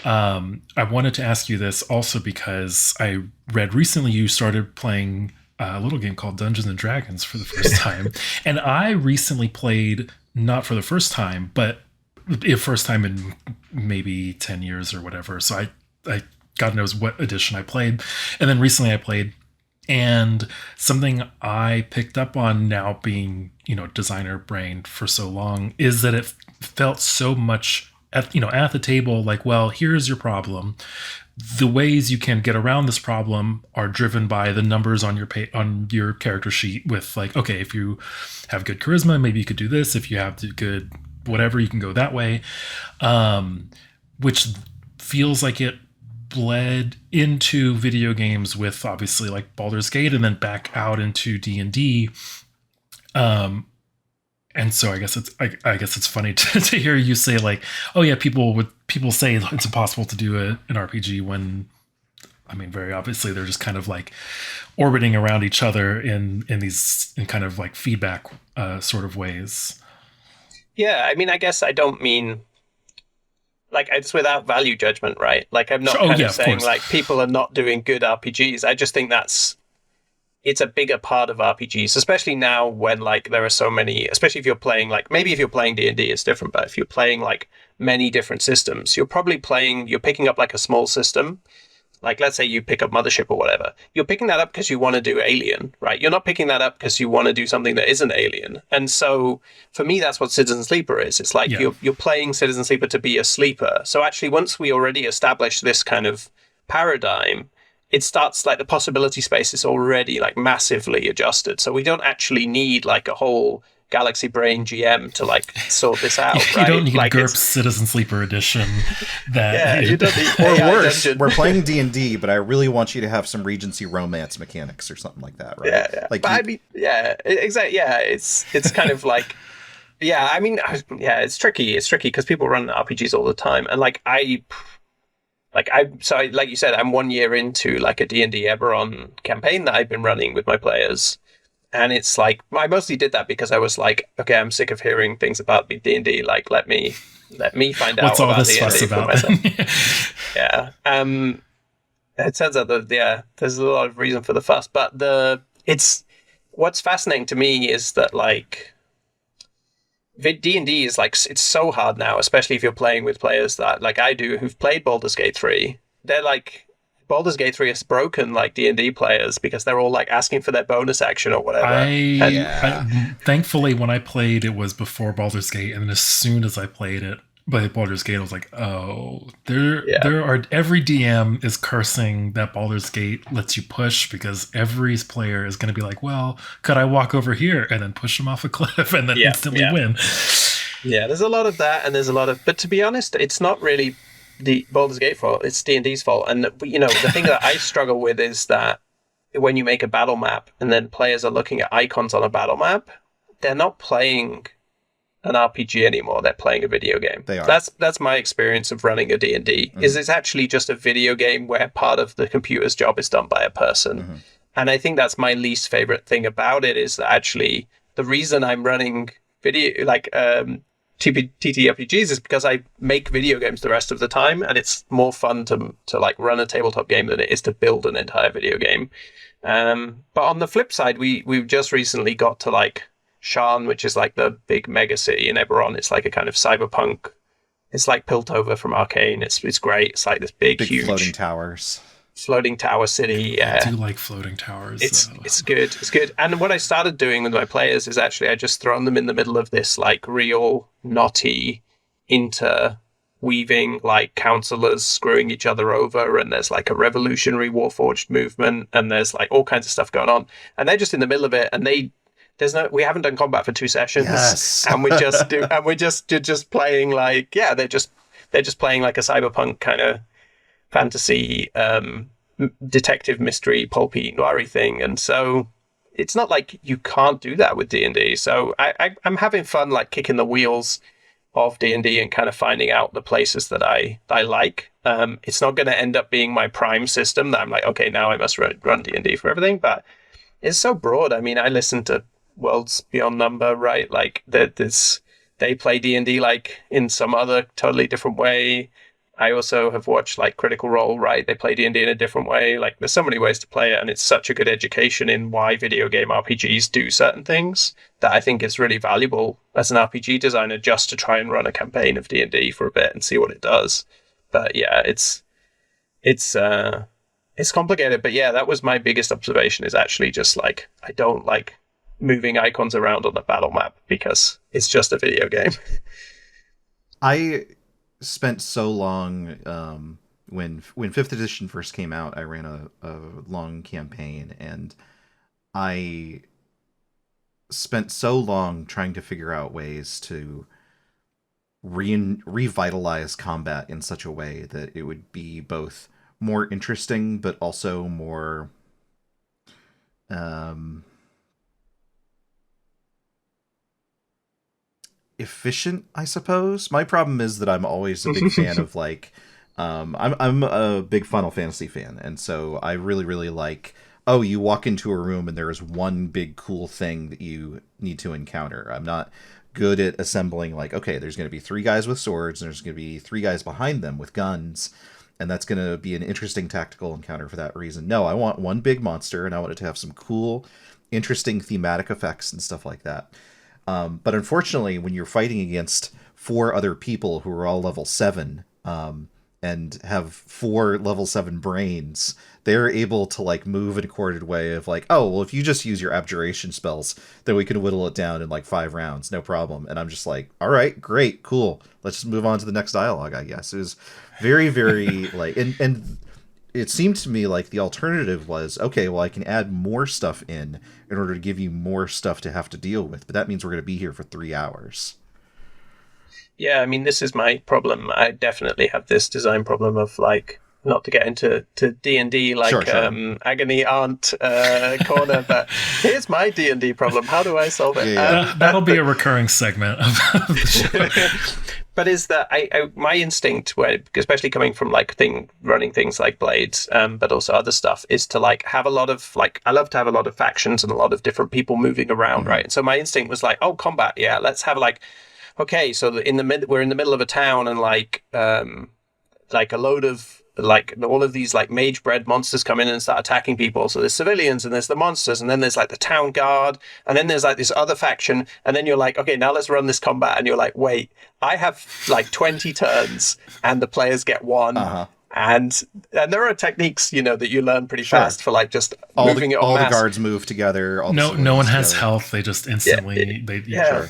I wanted to ask you this also because I read recently you started playing a little game called Dungeons and Dragons for the first time, and I recently played, not for the first time, but the first time in maybe 10 years or whatever. So I God knows what edition I played. And then recently I played, and something I picked up on now being, designer brained for so long, is that it felt so much at the table, like, well, here's your problem. The ways you can get around this problem are driven by the numbers on your character sheet with like, okay, if you have good charisma, maybe you could do this. If you have good whatever, you can go that way. Which feels like it bled into video games with obviously like Baldur's Gate, and then back out into D&D. And so I guess it's funny to hear you say like, oh yeah, people say it's impossible to do an RPG when, I mean, very obviously they're just kind of like orbiting around each other in kind of like feedback sort of ways. Yeah, I mean, I guess I don't mean like it's without value judgment, right? Like I'm not saying like people are not doing good RPGs. I just think it's a bigger part of RPGs, especially now when like there are so many, especially if you're playing like, maybe if you're playing D&D it's different, but if you're playing like many different systems, you're picking up like a small system. Like let's say you pick up Mothership or whatever. You're picking that up because you want to do Alien, right? You're not picking that up because you want to do something that isn't Alien. And so for me, that's what Citizen Sleeper is. It's like you're playing Citizen Sleeper to be a sleeper. So actually, once we already establish this kind of paradigm, it starts like the possibility space is already like massively adjusted. So we don't actually need like a whole Galaxy Brain GM to like sort this out. You right? don't need like GURPS Citizen Sleeper edition. You don't need or AI worse, dungeon. we're playing D&D, but I really want you to have some Regency romance mechanics or something like that, right? Yeah. Like, but I mean, exactly. Yeah, it's kind of like, I mean, it's tricky. It's tricky because people run RPGs all the time, and like like you said, I'm 1 year into like a D&D Eberron campaign that I've been running with my players. And it's like, I mostly did that because I was like, okay, I'm sick of hearing things about D&D. Like, let me find out what's all about this fuss D&D for about. myself. Yeah. It turns out that, there's a lot of reason for the fuss. But what's fascinating to me is that like, D&D is like, it's so hard now, especially if you're playing with players that like I do who've played Baldur's Gate 3. They're like, Baldur's Gate 3 has broken like D&D players because they're all like asking for their bonus action or whatever. Thankfully, when I played, it was before Baldur's Gate, and as soon as I played it by Baldur's Gate, I was like, oh, every DM is cursing that Baldur's Gate lets you push, because every player is going to be like, well, could I walk over here and then push them off a cliff and then instantly win? Yeah, there's a lot of that, and there's a lot of, but to be honest, it's not really the Baldur's Gate fault, it's D&D's fault. And the thing that I struggle with is that when you make a battle map and then players are looking at icons on a battle map, they're not playing an RPG anymore, they're playing a video game. They are. That's my experience of running a D&D. Is it's actually just a video game where part of the computer's job is done by a person. And I think that's my least favorite thing about it, is that actually the reason I'm running video like TTRPGs is because I make video games the rest of the time, and it's more fun to like run a tabletop game than it is to build an entire video game. But on the flip side, we've just recently got to like Shan, which is like the big mega city in Eberron. It's like a kind of cyberpunk. It's like Piltover from Arcane. It's great. It's like this big huge floating towers. Floating Tower City. I do like floating towers. It's good. It's good. And what I started doing with my players is actually I just thrown them in the middle of this like real knotty interweaving like counselors screwing each other over, and there's like a revolutionary Warforged movement, and there's like all kinds of stuff going on, and they're just in the middle of it, and we haven't done combat for 2 sessions. Yes. And we're just playing like, they're just playing like a cyberpunk kind of fantasy detective mystery pulpy noiry thing, and so it's not like you can't do that with D&D. So I'm having fun like kicking the wheels of D&D and kind of finding out the places that I like. It's not going to end up being my prime system that I'm like, okay, now I must run D&D for everything, but it's so broad. I mean, I listen to Worlds Beyond Number, right? Like they play D&D like in some other totally different way. I also have watched like Critical Role, right? They play D&D in a different way. Like there's so many ways to play it, and it's such a good education in why video game RPGs do certain things that I think it's really valuable as an RPG designer just to try and run a campaign of D&D for a bit and see what it does. But yeah, it's complicated. But yeah, that was my biggest observation, is actually just like I don't like moving icons around on the battle map because it's just a video game. I spent so long when 5th edition first came out. I ran a long campaign, and I spent so long trying to figure out ways to revitalize combat in such a way that it would be both more interesting but also more efficient, I suppose. My problem is that I'm always a big fan of like I'm a big Final Fantasy fan, and so I really like, oh, you walk into a room and there is one big cool thing that you need to encounter. I'm not good at assembling like, okay, there's going to be 3 guys with swords and there's going to be 3 guys behind them with guns, and that's going to be an interesting tactical encounter for that reason. No, I want one big monster, and I want it to have some cool, interesting thematic effects and stuff like that. But unfortunately, when you're fighting against 4 other people who are all level 7 and have 4 level 7 brains, they're able to like move in a coordinated way of like, oh, well, if you just use your abjuration spells, then we can whittle it down in like 5 rounds, no problem. And I'm just like, all right, great, cool. Let's just move on to the next dialogue, I guess. It was very, very like, and it seemed to me like the alternative was, okay, well, I can add more stuff in order to give you more stuff to have to deal with, but that means we're going to be here for 3 hours. Yeah, I mean, this is my problem. I definitely have this design problem of like, not to get into D&D like sure. Agony Aunt corner, but here's my D&D problem. How do I solve it? Yeah. That'll be a recurring segment of the show. But is that my instinct, where especially coming from like running things like Blades, but also other stuff, is to like have a lot of like, I love to have a lot of factions and a lot of different people moving around, mm-hmm. right? And so my instinct was like, oh, combat, yeah, let's have like, okay, so we're in the middle of a town, and like a load of like all of these like mage bred monsters come in and start attacking people. So there's civilians and there's the monsters, and then there's like the town guard, and then there's like this other faction, and then you're like, okay, now let's run this combat, and you're like, wait, I have like 20 turns and the players get 1. Uh-huh. And there are techniques, that you learn pretty fast for like just moving it en masse. All the guards move together. No one has health. They just instantly Sure.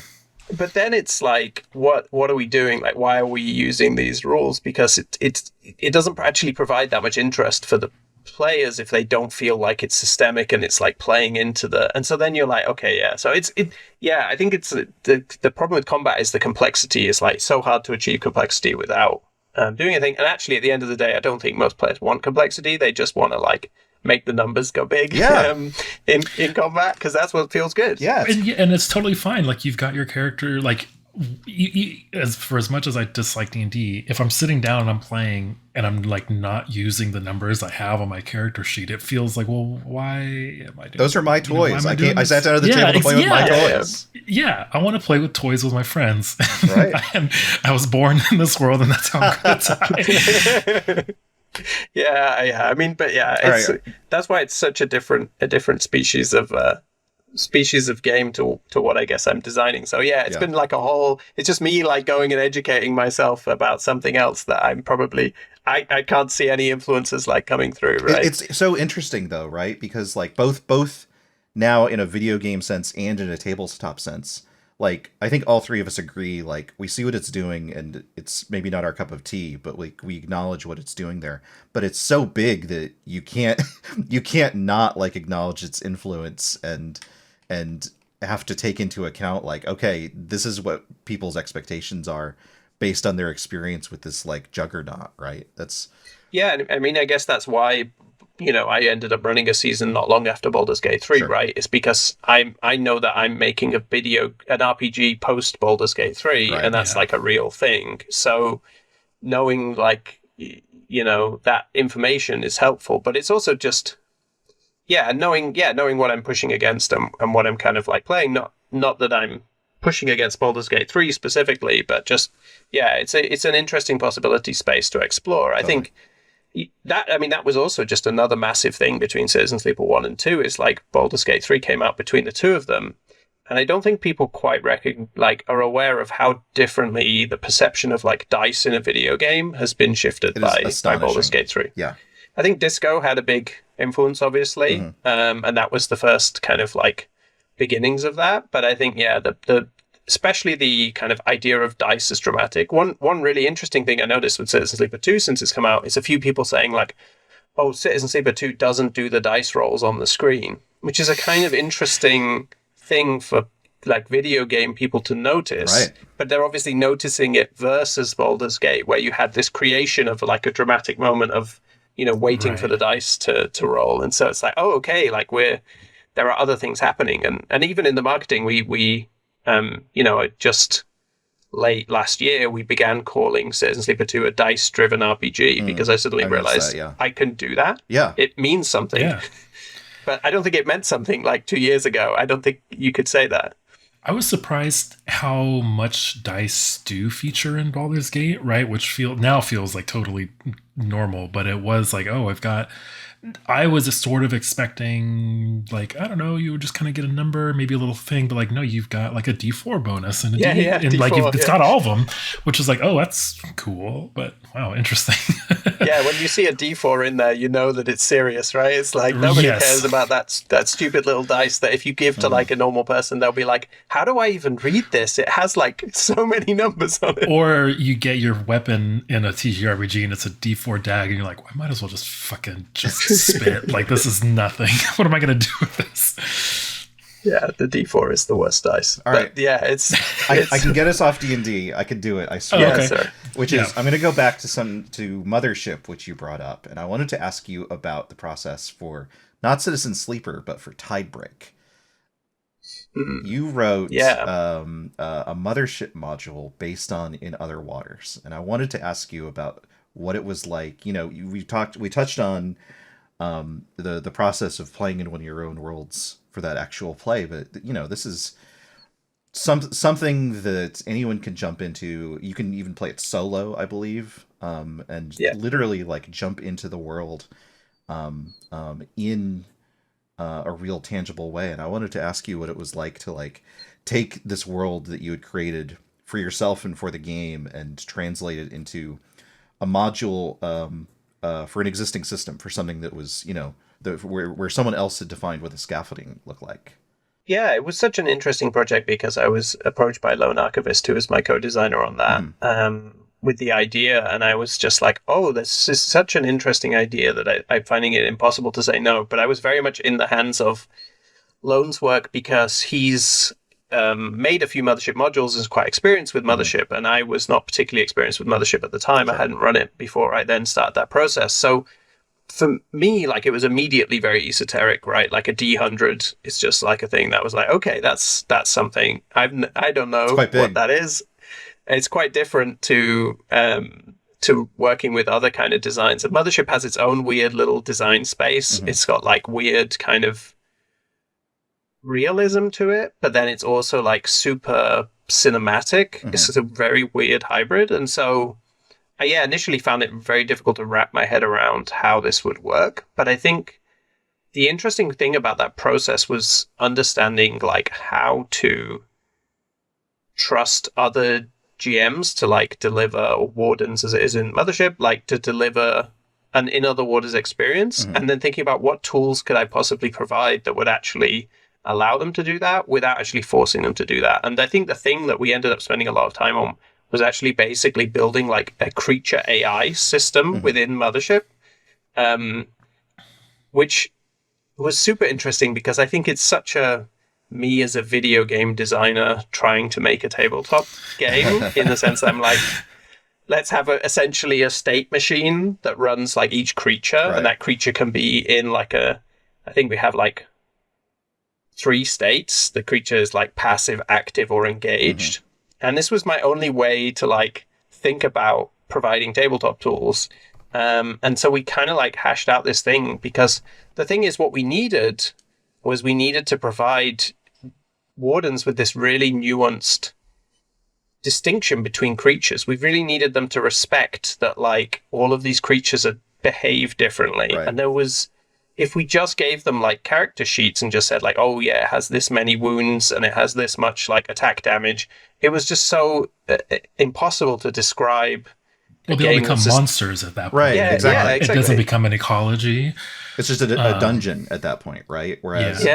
But then it's like, what are we doing? Like, why are we using these rules? Because it doesn't actually provide that much interest for the players if they don't feel like it's systemic and it's like playing into and so then you're like, okay, yeah. So I think it's the problem with combat is the complexity is like so hard to achieve complexity without doing anything. And actually, at the end of the day, I don't think most players want complexity. They just want to like make the numbers go big in combat, because that's what feels good. Yeah, and it's totally fine. Like, you've got your character, like, as much as I dislike D&D, if I'm sitting down and I'm playing and I'm like not using the numbers I have on my character sheet, it feels like, well, why am I doing those? Are my toys. I sat down at the table to play with my toys. Yeah, I want to play with toys with my friends. Right. I was born in this world, and that's how I'm gonna die. Yeah. I mean, but yeah, that's why it's such a different species of game to what I guess I'm designing. So yeah, it's been like it's just me like going and educating myself about something else that I'm probably I can't see any influences like coming through, right? It's so interesting though, right? Because like both now in a video game sense and in a tabletop sense, like I think all three of us agree, like we see what it's doing and it's maybe not our cup of tea, but like we acknowledge what it's doing there. But it's so big that you can't you can't not like acknowledge its influence and have to take into account like, okay, this is what people's expectations are based on their experience with this like juggernaut, right? That's Yeah, I mean, I guess that's why, I ended up running a season not long after Baldur's Gate 3, Sure. right? It's because I know that I'm making an RPG post Baldur's Gate 3, Right. and that's Yeah. like a real thing. So knowing like, that information is helpful, but it's also just, knowing what I'm pushing against and what I'm kind of like playing. Not that I'm pushing against Baldur's Gate 3 specifically, but just, it's an interesting possibility space to explore. Totally. I think that was also just another massive thing between Citizen Sleeper 1 and 2 is like Baldur's Gate 3 came out between the two of them. And I don't think people quite are aware of how differently the perception of like dice in a video game has been shifted by Baldur's Gate 3. Yeah. I think Disco had a big influence, obviously. And that was the first kind of like beginnings of that. But I think, the especially the kind of idea of dice as dramatic. One really interesting thing I noticed with Citizen Sleeper 2 since it's come out is a few people saying like, oh, Citizen Sleeper 2 doesn't do the dice rolls on the screen, which is a kind of interesting thing for like video game people to notice. Right. But they're obviously noticing it versus Baldur's Gate, where you had this creation of like a dramatic moment of, waiting for the dice to roll. And so it's like, oh, okay, like there are other things happening. And even in the marketing, we just late last year, we began calling Citizen Sleeper 2 a dice-driven RPG because I suddenly realized I can do that. Yeah. It means something. Yeah. But I don't think it meant something like 2 years ago. I don't think you could say that. I was surprised how much dice do feature in Baldur's Gate, right? Which feels like totally normal, but it was like, oh, I was sort of expecting, like, I don't know, you would just kind of get a number, maybe a little thing, but like, no, you've got like a D4 bonus and a and D4, like it's got all of them, which is like, oh, that's cool, but wow, interesting. Yeah, when you see a D4 in there, you know that it's serious, right? It's like nobody cares about that stupid little dice that if you give to like a normal person, they'll be like, how do I even read this? It has like so many numbers on it. Or you get your weapon in a TTRPG and it's a D4 dag and you're like, well, I might as well just fucking just spit. Like, this is nothing. What am I going to do with this? Yeah, the D4 is the worst dice. All right. But yeah, it's I can get us off D&D. I can do it. I swear. Oh, okay. sir. Which is, I'm going to go back to Mothership, which you brought up, and I wanted to ask you about the process for not Citizen Sleeper, but for Tidebreak. You wrote a Mothership module based on In Other Waters, and I wanted to ask you about what it was like. We touched on the process of playing in one of your own worlds for that actual play, but this is something that anyone can jump into. You can even play it solo, I believe, and literally like jump into the world in a real tangible way. And I wanted to ask you what it was like to like take this world that you had created for yourself and for the game and translate it into a module for an existing system, for something that was where someone else had defined what the scaffolding looked like. Yeah, it was such an interesting project because I was approached by Lone Archivist, who is my co-designer on that, with the idea, and I was just like, oh, this is such an interesting idea that I'm finding it impossible to say no. But I was very much in the hands of Lone's work because he's made a few Mothership modules and is quite experienced with Mothership, and I was not particularly experienced with Mothership at the time. Sure. I hadn't run it before I then started that process. So for me, like, it was immediately very esoteric, right? Like a D100 is just like a thing that was like, okay, that's something. I don't know what that is. It's quite different to working with other kind of designs. And Mothership has its own weird little design space. It's got like weird kind of realism to it, but then it's also like super cinematic. It's a very weird hybrid. And so I initially found it very difficult to wrap my head around how this would work. But I think the interesting thing about that process was understanding like how to trust other GMs to like deliver, or wardens as it is in Mothership, like to deliver an in other waters experience, and then thinking about what tools could I possibly provide that would actually allow them to do that without actually forcing them to do that. And I think the thing that we ended up spending a lot of time on was actually basically building like a creature AI system within Mothership, which was super interesting because I think it's such a me as a video game designer trying to make a tabletop game in the sense that I'm like, let's have essentially a state machine that runs like each creature, and that creature can be in like I think we have like 3 states. The creature is like passive, active, or engaged. And this was my only way to like think about providing tabletop tools. And so we kind of like hashed out this thing, because the thing is, what we needed was we needed to provide wardens with this really nuanced distinction between creatures. We really needed them to respect that like all of these creatures are behave differently. And there was, if we just gave them like character sheets and just said like, oh yeah, it has this many wounds and it has this much like attack damage, it was just so impossible to describe. Well, they all become monsters at that point. Right, exactly. Yeah, exactly. It doesn't become an ecology. It's just a dungeon at that point, right? Whereas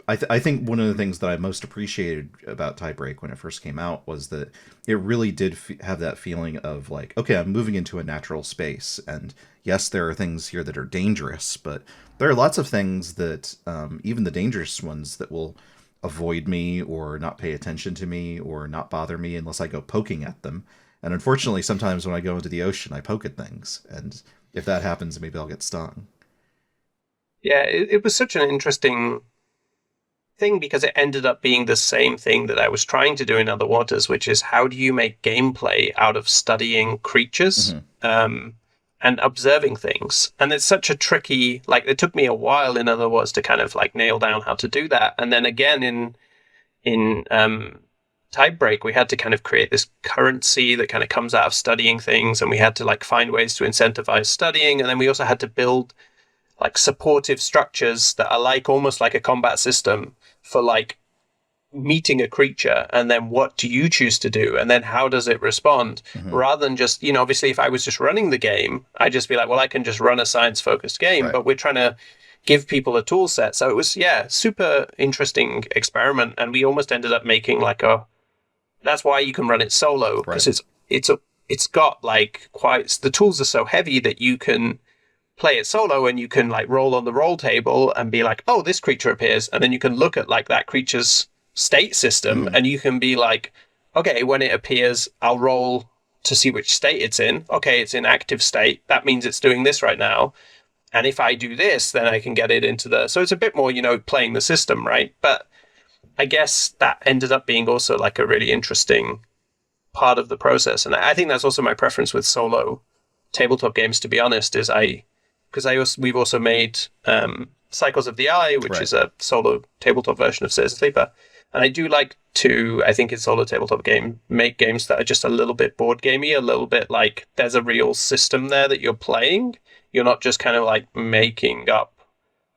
I think one of the things that I most appreciated about Tiebreak when it first came out was that it really did have that feeling of like, okay, I'm moving into a natural space. And yes, there are things here that are dangerous, but there are lots of things that, even the dangerous ones, that will avoid me or not pay attention to me or not bother me unless I go poking at them. And unfortunately, sometimes when I go into the ocean, I poke at things. And if that happens, maybe I'll get stung. Yeah, it was such an interesting thing because it ended up being the same thing that I was trying to do in Other Waters, which is how do you make gameplay out of studying creatures and observing things. And it's such a tricky, like it took me a while in Other Waters to kind of like nail down how to do that. And then again in Tiebreak, we had to kind of create this currency that kind of comes out of studying things, and we had to like find ways to incentivize studying. And then we also had to build like supportive structures that are like almost like a combat system for like meeting a creature, and then what do you choose to do, and then how does it respond, rather than just, you know, obviously if I was just running the game, I'd just be like, well, I can just run a science focused game, but we're trying to give people a tool set. So it was super interesting experiment, and we almost ended up making like that's why you can run it solo, because it's got like the tools are so heavy that you can play it solo, and you can like roll on the roll table and be like, oh, this creature appears, and then you can look at like that creature's state system, and you can be like, okay, when it appears, I'll roll to see which state it's in. Okay, it's in active state. That means it's doing this right now. And if I do this, then I can get it into so it's a bit more, you know, playing the system, right? But I guess that ended up being also like a really interesting part of the process. And I think that's also my preference with solo tabletop games, to be honest, is we've also made Cycles of the Eye, which is a solo tabletop version of Citizen Sleeper. And I do like to, I think in solo tabletop make games that are just a little bit board gamey, a little bit like there's a real system there that you're playing. You're not just kind of like making up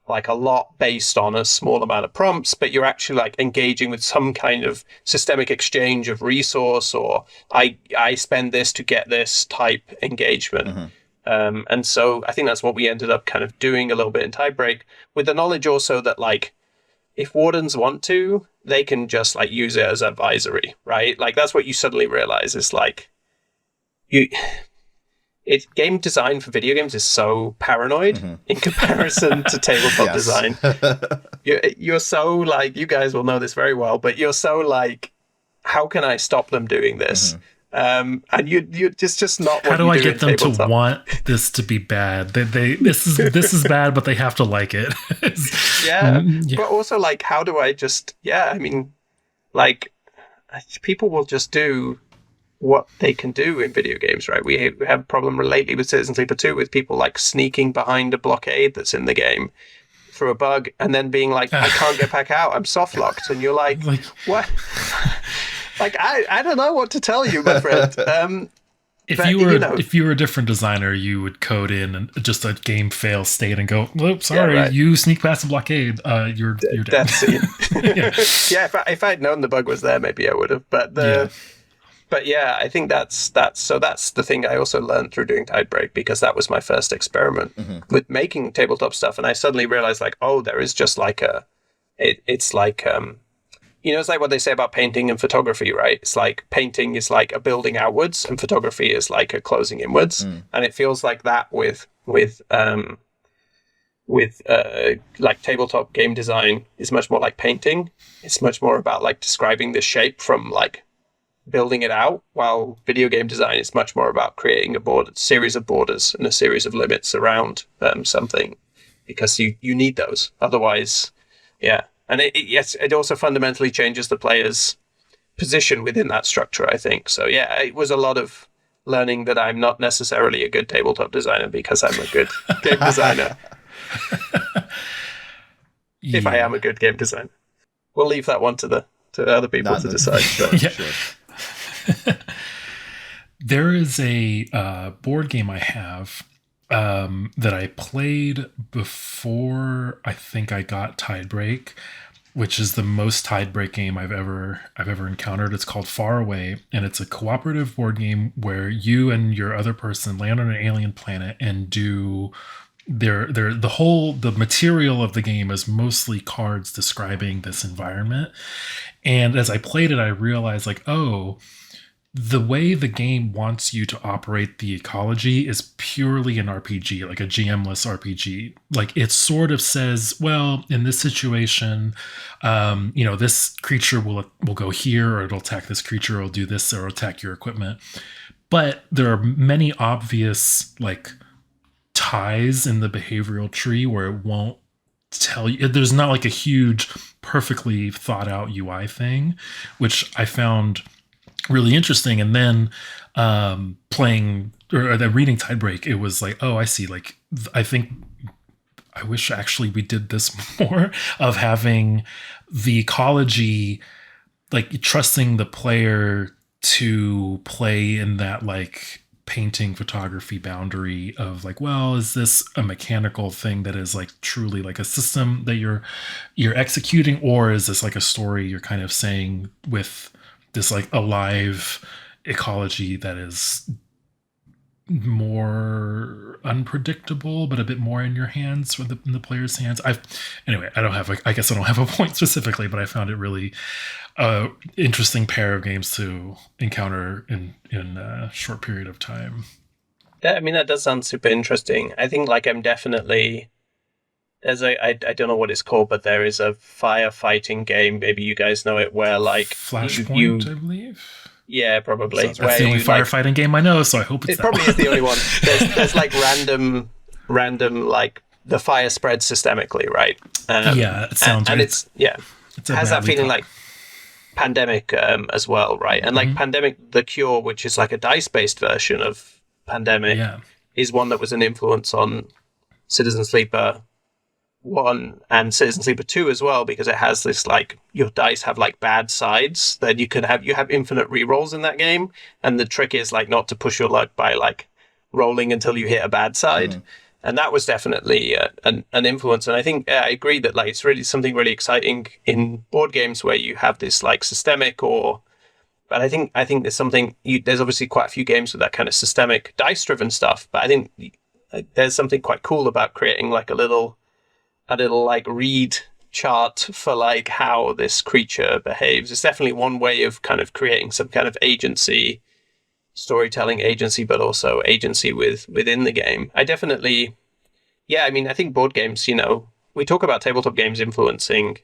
like a lot based on a small amount of prompts, but you're actually like engaging with some kind of systemic exchange of resource, or I spend this to get this type engagement. And so I think that's what we ended up kind of doing a little bit in Tiebreak, with the knowledge also that like if wardens want to, they can just like use it as advisory, right? Like that's what you suddenly realize is like game design for video games is so paranoid in comparison to tabletop design. You're so like, you guys will know this very well, but you're so like, how can I stop them doing this? And you just not. How do I get them to want this to be bad? This is bad, but they have to like it. But also like, how do I just? I mean, like, people will just do what they can do in video games, right? We have a problem lately with Citizen Sleeper 2 with people like sneaking behind a blockade that's in the game through a bug, and then being like, I can't get back out. I'm soft locked, and you're like what? Like, I don't know what to tell you, my friend. If you were a different designer, you would code in just a game fail state and go, "Oh, sorry, you sneak past the blockade. You're dead." That's it. If I had known the bug was there, maybe I would have. But But yeah, I think that's the thing I also learned through doing Tidebreak, because that was my first experiment with making tabletop stuff, and I suddenly realized like, oh, there is just like it's like it's like what they say about painting and photography, right? It's like painting is like a building outwards, and photography is like a closing inwards, and it feels like that with like tabletop game design is much more like painting. It's much more about like describing the shape from like building it out, while video game design is much more about creating a series of borders and a series of limits around something, because you need those. Otherwise, yeah. And it also fundamentally changes the player's position within that structure, I think. So yeah, it was a lot of learning that I'm not necessarily a good tabletop designer because I'm a good game designer. Yeah. If I am a good game designer. We'll leave that one to other people to decide. Sure, Yeah. sure. There is a board game I have that I played before I think I got Tidebreak, which is the most Tidebreak game I've ever encountered. It's called Far Away, and it's a cooperative board game where you and your other person land on an alien planet and do the material of the game is mostly cards describing this environment. And as I played it, I realized like, oh, the way the game wants you to operate the ecology is purely an RPG, like a GM-less RPG. Like it sort of says, well, in this situation, this creature will go here, or it'll attack this creature, or it'll do this, or attack your equipment. But there are many obvious like ties in the behavioral tree where it won't tell you. There's not like a huge, perfectly thought out UI thing, which I found really interesting. And then playing or then reading Tidebreak, it was like, oh, I see. Like, I think I wish actually we did this more, of having the ecology, like trusting the player to play in that like painting photography boundary of like, well, is this a mechanical thing that is like truly like a system that you're executing, or is this like a story you're kind of saying with this like alive ecology that is more unpredictable but a bit more in your hands, or in the player's hands. I guess I don't have a point specifically, but I found it really interesting pair of games to encounter in a short period of time. That does sound super interesting. I think like I'm definitely I don't know what it's called, but there is a firefighting game, maybe you guys know it, where like Flashpoint, I believe. Yeah, probably. That's the only firefighting game I know, so I hope it's it probably is the only one. There's like random like the fire spreads systemically, right? Yeah, it sounds and right. it has that feeling like Pandemic as well, right? And like Pandemic The Cure, which is like a dice-based version of Pandemic, is one that was an influence on Citizen Sleeper 1 and Citizen Sleeper 2 as well, because it has this like your dice have like bad sides that you have infinite rerolls in that game, and the trick is like not to push your luck by like rolling until you hit a bad side. And that was definitely an influence. And I think I agree that like it's really something really exciting in board games where you have this like systemic but I think there's something there's obviously quite a few games with that kind of systemic dice driven stuff, but I think there's something quite cool about creating like a little like read chart for like how this creature behaves. It's definitely one way of kind of creating some kind of agency, storytelling agency, but also agency within the game. I definitely, I think board games, we talk about tabletop games influencing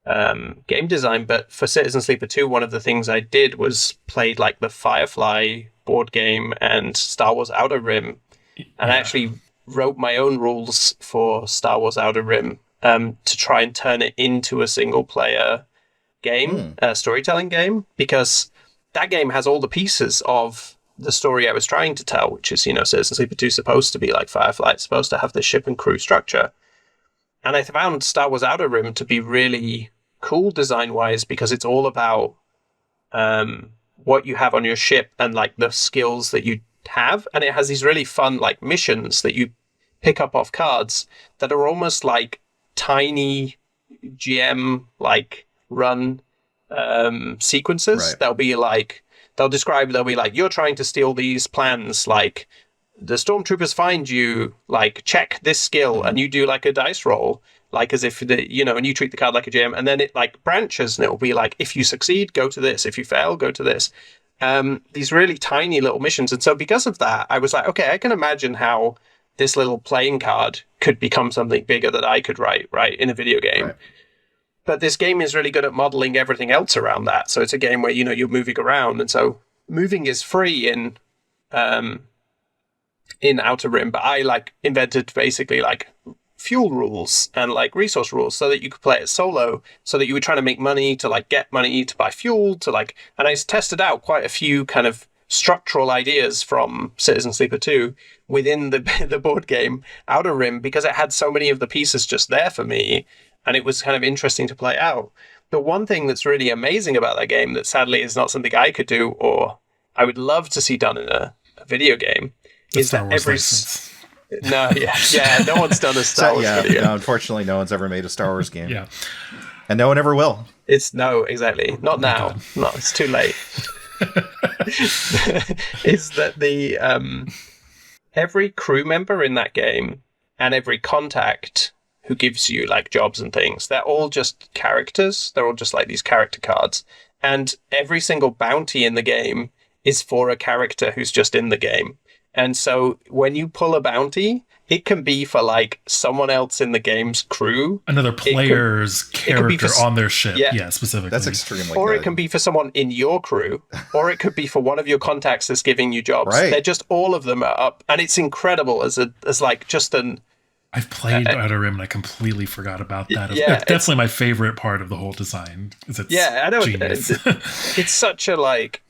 game design, but for Citizen Sleeper 2, one of the things I did was played like the Firefly board game and Star Wars Outer Rim, and I actually wrote my own rules for Star Wars Outer Rim to try and turn it into a single player game, a storytelling game, because that game has all the pieces of the story I was trying to tell, which is, Citizen Sleeper 2 is supposed to be like Firefly. It's supposed to have the ship and crew structure. And I found Star Wars Outer Rim to be really cool design-wise, because it's all about what you have on your ship and like the skills that you have. And it has these really fun like missions that you pick up off cards that are almost like tiny GM like run sequences. Right. There'll they'll be like, you're trying to steal these plans, like the stormtroopers find you, like check this skill, and you do like a dice roll, like as if and you treat the card like a gem, and then it like branches, and it will be like, if you succeed, go to this, if you fail, go to this. These really tiny little missions. And so because of that, I was like, okay, I can imagine how this little playing card could become something bigger that I could write, right, in a video game. Right. But this game is really good at modeling everything else around that. So it's a game where, you're moving around. And so moving is free in Outer Rim, but I like invented basically like fuel rules and like resource rules so that you could play it solo, so that you were trying to make money to like get money to buy fuel to like, and I tested out quite a few kind of structural ideas from Citizen Sleeper 2 within the board game Outer Rim, because it had so many of the pieces just there for me, and it was kind of interesting to play out. The one thing that's really amazing about that game that sadly is not something I could do, or I would love to see done in a video game, is that every no one's done a Star Wars video. No, unfortunately, no one's ever made a Star Wars game. Yeah, and no one ever will. Exactly, not now. No, it's too late. Is that the every crew member in that game and every contact who gives you like jobs and things, they're all just characters. They're all just like these character cards, and every single bounty in the game is for a character who's just in the game. And so when you pull a bounty, it can be for like someone else in the game's crew, another player's character on their ship. Yeah, specifically. That's extremely or good. It can be for someone in your crew, or it could be for one of your contacts that's giving you jobs. Right. They're just, all of them are up, and it's incredible as like just an. I've played Outer Rim and I completely forgot about that. Yeah, it's definitely my favorite part of the whole design. I know. Genius. It's such a like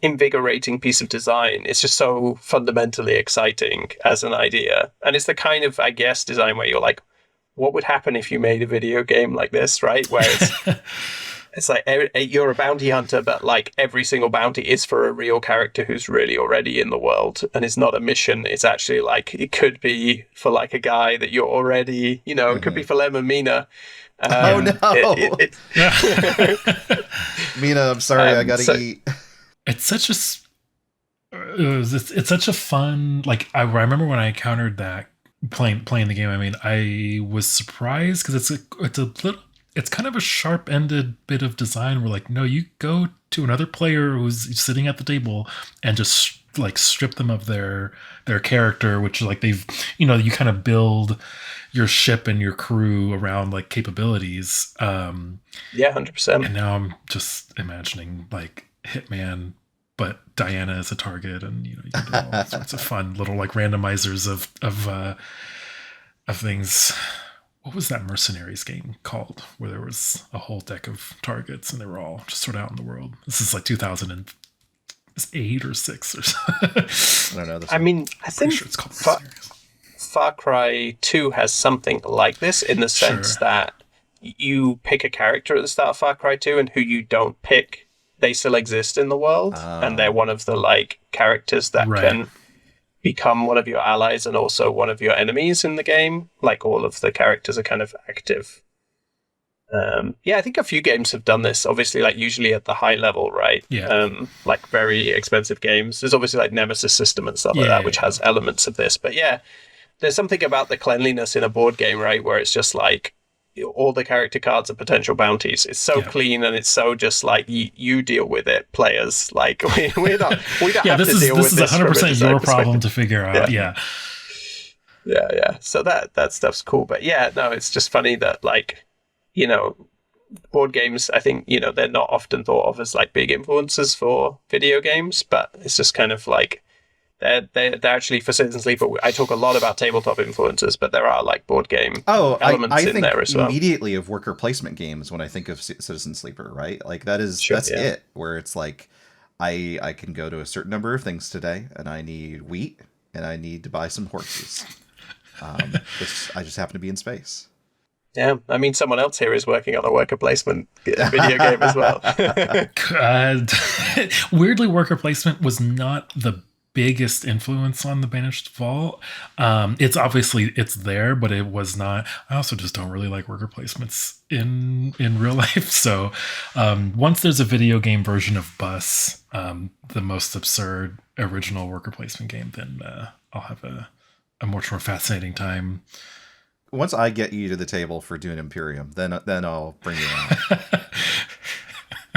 invigorating piece of design. It's just so fundamentally exciting as an idea, and it's the kind of, I guess, design where you're like, what would happen if you made a video game like this, right? Where it's like you're a bounty hunter, but like every single bounty is for a real character who's really already in the world, and it's not a mission. It's actually like, it could be for like a guy that you're already, it could be for Lem and Mina. Oh no! Mina, I'm sorry, I gotta eat. It's such a fun, like I remember when I encountered that playing the game. I mean, I was surprised because it's kind of a sharp-ended bit of design where like, no, you go to another player who's sitting at the table and just like strip them of their character, which is like they've, you kind of build your ship and your crew around like capabilities. 100%. And now I'm just imagining like Hitman, but Diana is a target, and you can do all sorts of fun little like randomizers of things. What was that Mercenaries game called, where there was a whole deck of targets and they were all just sort of out in the world? This is like 2008 or 6 or something. I don't know. I mean, I think sure it's called Mercenaries. Far Cry 2 has something like this, in the sense that you pick a character at the start of Far Cry 2, and who you don't pick, they still exist in the world, and they're one of the like characters that can become one of your allies and also one of your enemies in the game. Like, all of the characters are kind of active. I think a few games have done this, obviously, like usually at the high level, right? Like very expensive games. There's obviously like Nemesis System and stuff like that, which has elements of this. But there's something about the cleanliness in a board game, right? Where it's just like, all the character cards are potential bounties. It's so clean, and it's so just like, you deal with it, players. Like, we don't have to deal with this. This is 100% your problem to figure out. Yeah. So that stuff's cool. But it's just funny that like, board games, I think, they're not often thought of as like big influences for video games, but it's just kind of like, they're actually, for Citizen Sleeper, I talk a lot about tabletop influences, but there are like board game elements in there as well. I think immediately of worker placement games when I think of Citizen Sleeper, right? Like that's it, where it's like, I can go to a certain number of things today, and I need wheat, and I need to buy some horses. I just happen to be in space. Yeah, I mean, someone else here is working on a worker placement video game as well. Weirdly, worker placement was not the biggest influence on the Banished Vault. It's obviously it's there, but it was not. I also just don't really like worker placements in real life. So once there's a video game version of Bus, the most absurd original worker placement game, then I'll have a much more fascinating time. Once I get you to the table for Dune Imperium, then I'll bring you on.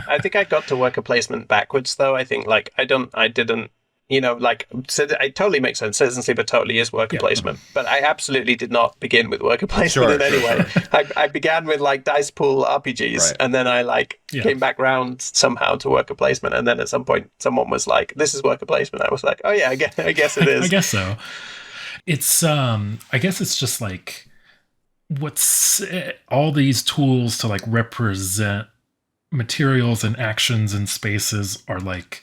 I think I got to worker placement backwards, though. I think like I didn't. Like, so it totally makes sense. Citizen Sleeper totally is worker placement, but I absolutely did not begin with worker placement in any way. I began with like dice pool RPGs, and then I came back round somehow to worker placement, and then at some point someone was like, "This is worker placement." I was like, "Oh yeah, I guess it is." I guess so. It's I guess it's just like what's all these tools to like represent materials and actions and spaces are like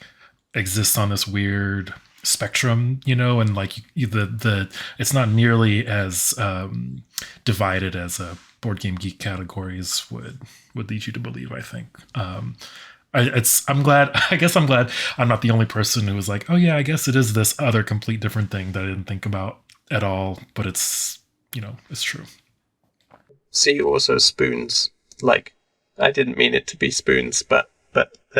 exist on this weird spectrum, and like the it's not nearly as divided as board game geek categories would lead you to believe. I think I'm glad I'm not the only person who was like, oh yeah, I guess it is this other complete different thing that I didn't think about at all, but it's it's true. See, also spoons. Like, I didn't mean it to be spoons, but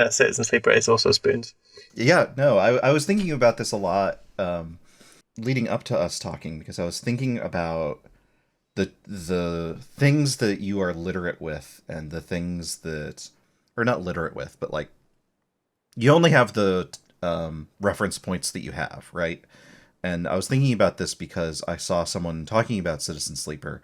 Citizen Sleeper is also spoons. Yeah, no, I was thinking about this a lot leading up to us talking, because I was thinking about the things that you are literate with and the things that are not literate with, but like you only have the reference points that you have, right? And I was thinking about this because I saw someone talking about Citizen Sleeper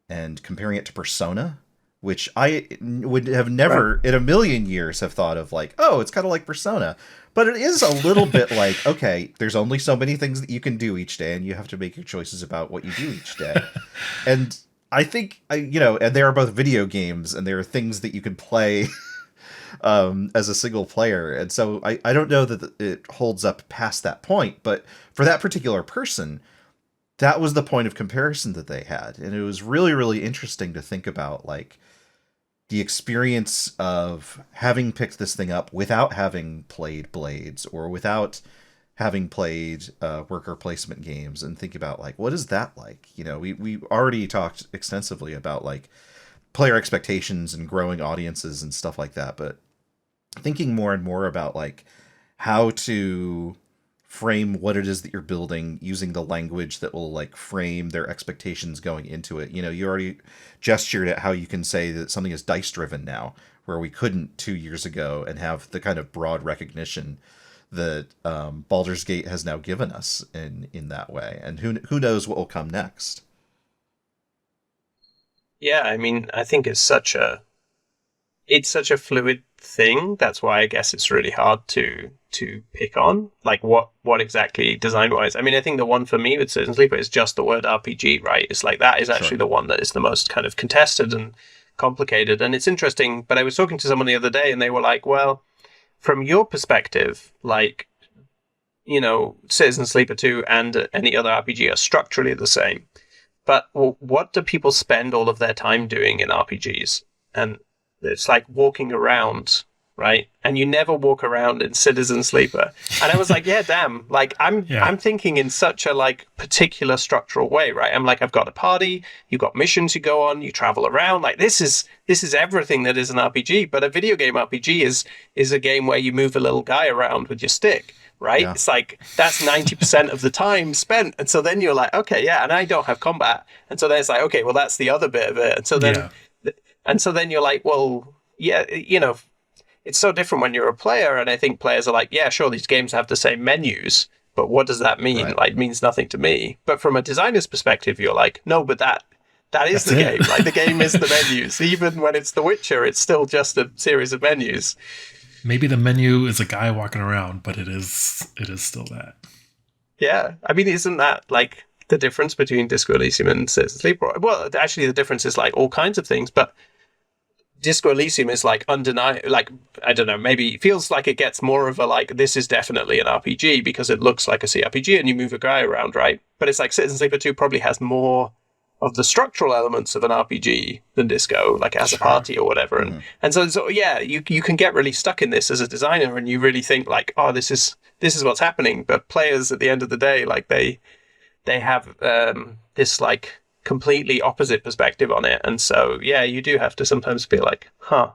and comparing it to Persona, which I would have never in a million years have thought of like, oh, it's kind of like Persona. But it is a little bit like, okay, there's only so many things that you can do each day, and you have to make your choices about what you do each day. And I think, and they are both video games, and there are things that you can play as a single player. And so I don't know that it holds up past that point, but for that particular person, that was the point of comparison that they had. And it was really, really interesting to think about, like, the experience of having picked this thing up without having played Blades or without having played worker placement games, and think about like, what is that like? We already talked extensively about like player expectations and growing audiences and stuff like that, but thinking more and more about like how to frame what it is that you're building using the language that will like frame their expectations going into it. You already gestured at how you can say that something is dice driven now, where we couldn't 2 years ago, and have the kind of broad recognition that Baldur's Gate has now given us in that way. And who knows what will come next. Yeah, I mean, I think it's such a fluid thing. That's why I guess it's really hard to pick on, like what exactly design wise. I mean, I think the one for me with Citizen Sleeper is just the word RPG, right? It's like that is actually the one that is the most kind of contested and complicated. And it's interesting, but I was talking to someone the other day and they were like, well, from your perspective, like, Citizen Sleeper 2 and any other RPG are structurally the same. But what do people spend all of their time doing in RPGs? And it's like walking around, right? And you never walk around in Citizen Sleeper. And I was like, yeah, damn. Like I'm thinking in such a like particular structural way, right? I'm like, I've got a party, you've got missions you go on, you travel around. Like this is everything that is an RPG. But a video game RPG is a game where you move a little guy around with your stick. Right? Yeah. It's like that's 90% of the time spent. And so then you're like, okay, yeah, and I don't have combat. And so then it's like, okay, well, that's the other bit of it. And so then you're like, well, yeah, it's so different when you're a player. And I think players are like, yeah, sure, these games have the same menus, but what does that mean? Right. Like, it means nothing to me. But from a designer's perspective, you're like, no, but that is the game. Like the game is the menus. Even when it's The Witcher, it's still just a series of menus. Maybe the menu is a guy walking around, but it is still that. Yeah. I mean, isn't that like the difference between Disco Elysium and Citizen Sleeper? Well, actually, the difference is like all kinds of things, but Disco Elysium is like undeniable. Like, I don't know, maybe it feels like it gets more of a like, this is definitely an RPG because it looks like a CRPG and you move a guy around, right? But it's like Citizen Sleeper 2 probably has more the structural elements of an RPG than Disco, like as a party or whatever. And so yeah, you can get really stuck in this as a designer, and you really think like, oh, this is what's happening. But players at the end of the day, like they have this like completely opposite perspective on it, and so yeah, you do have to sometimes be like,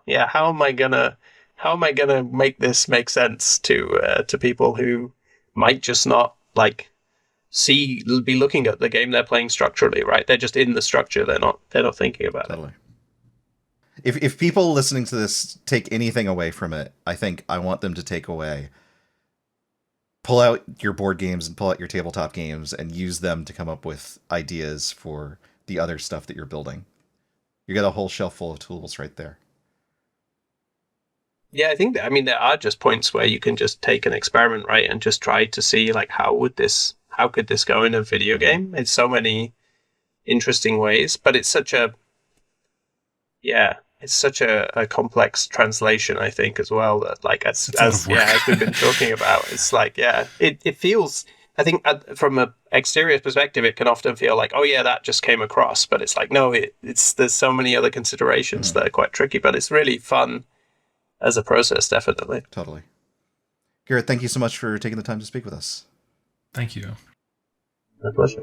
yeah, how am I gonna make this make sense to people who might just not like be looking at the game they're playing structurally, right? They're just in the structure. They're not thinking about it. If people listening to this take anything away from it, I think I want them to take away, pull out your board games and pull out your tabletop games and use them to come up with ideas for the other stuff that you're building. You got a whole shelf full of tools right there. Yeah, I mean, there are just points where you can just take an experiment, right, and just try to see like how could this go in a video game? It's so many interesting ways, but it's such a complex translation, I think, as well, that like as we've been talking about, it's like, yeah, it feels, I think from an exterior perspective, it can often feel like, oh yeah, that just came across, but it's like, no, there's so many other considerations that are quite tricky, but it's really fun as a process, definitely. Totally. Gareth, thank you so much for taking the time to speak with us. Thank you. My pleasure.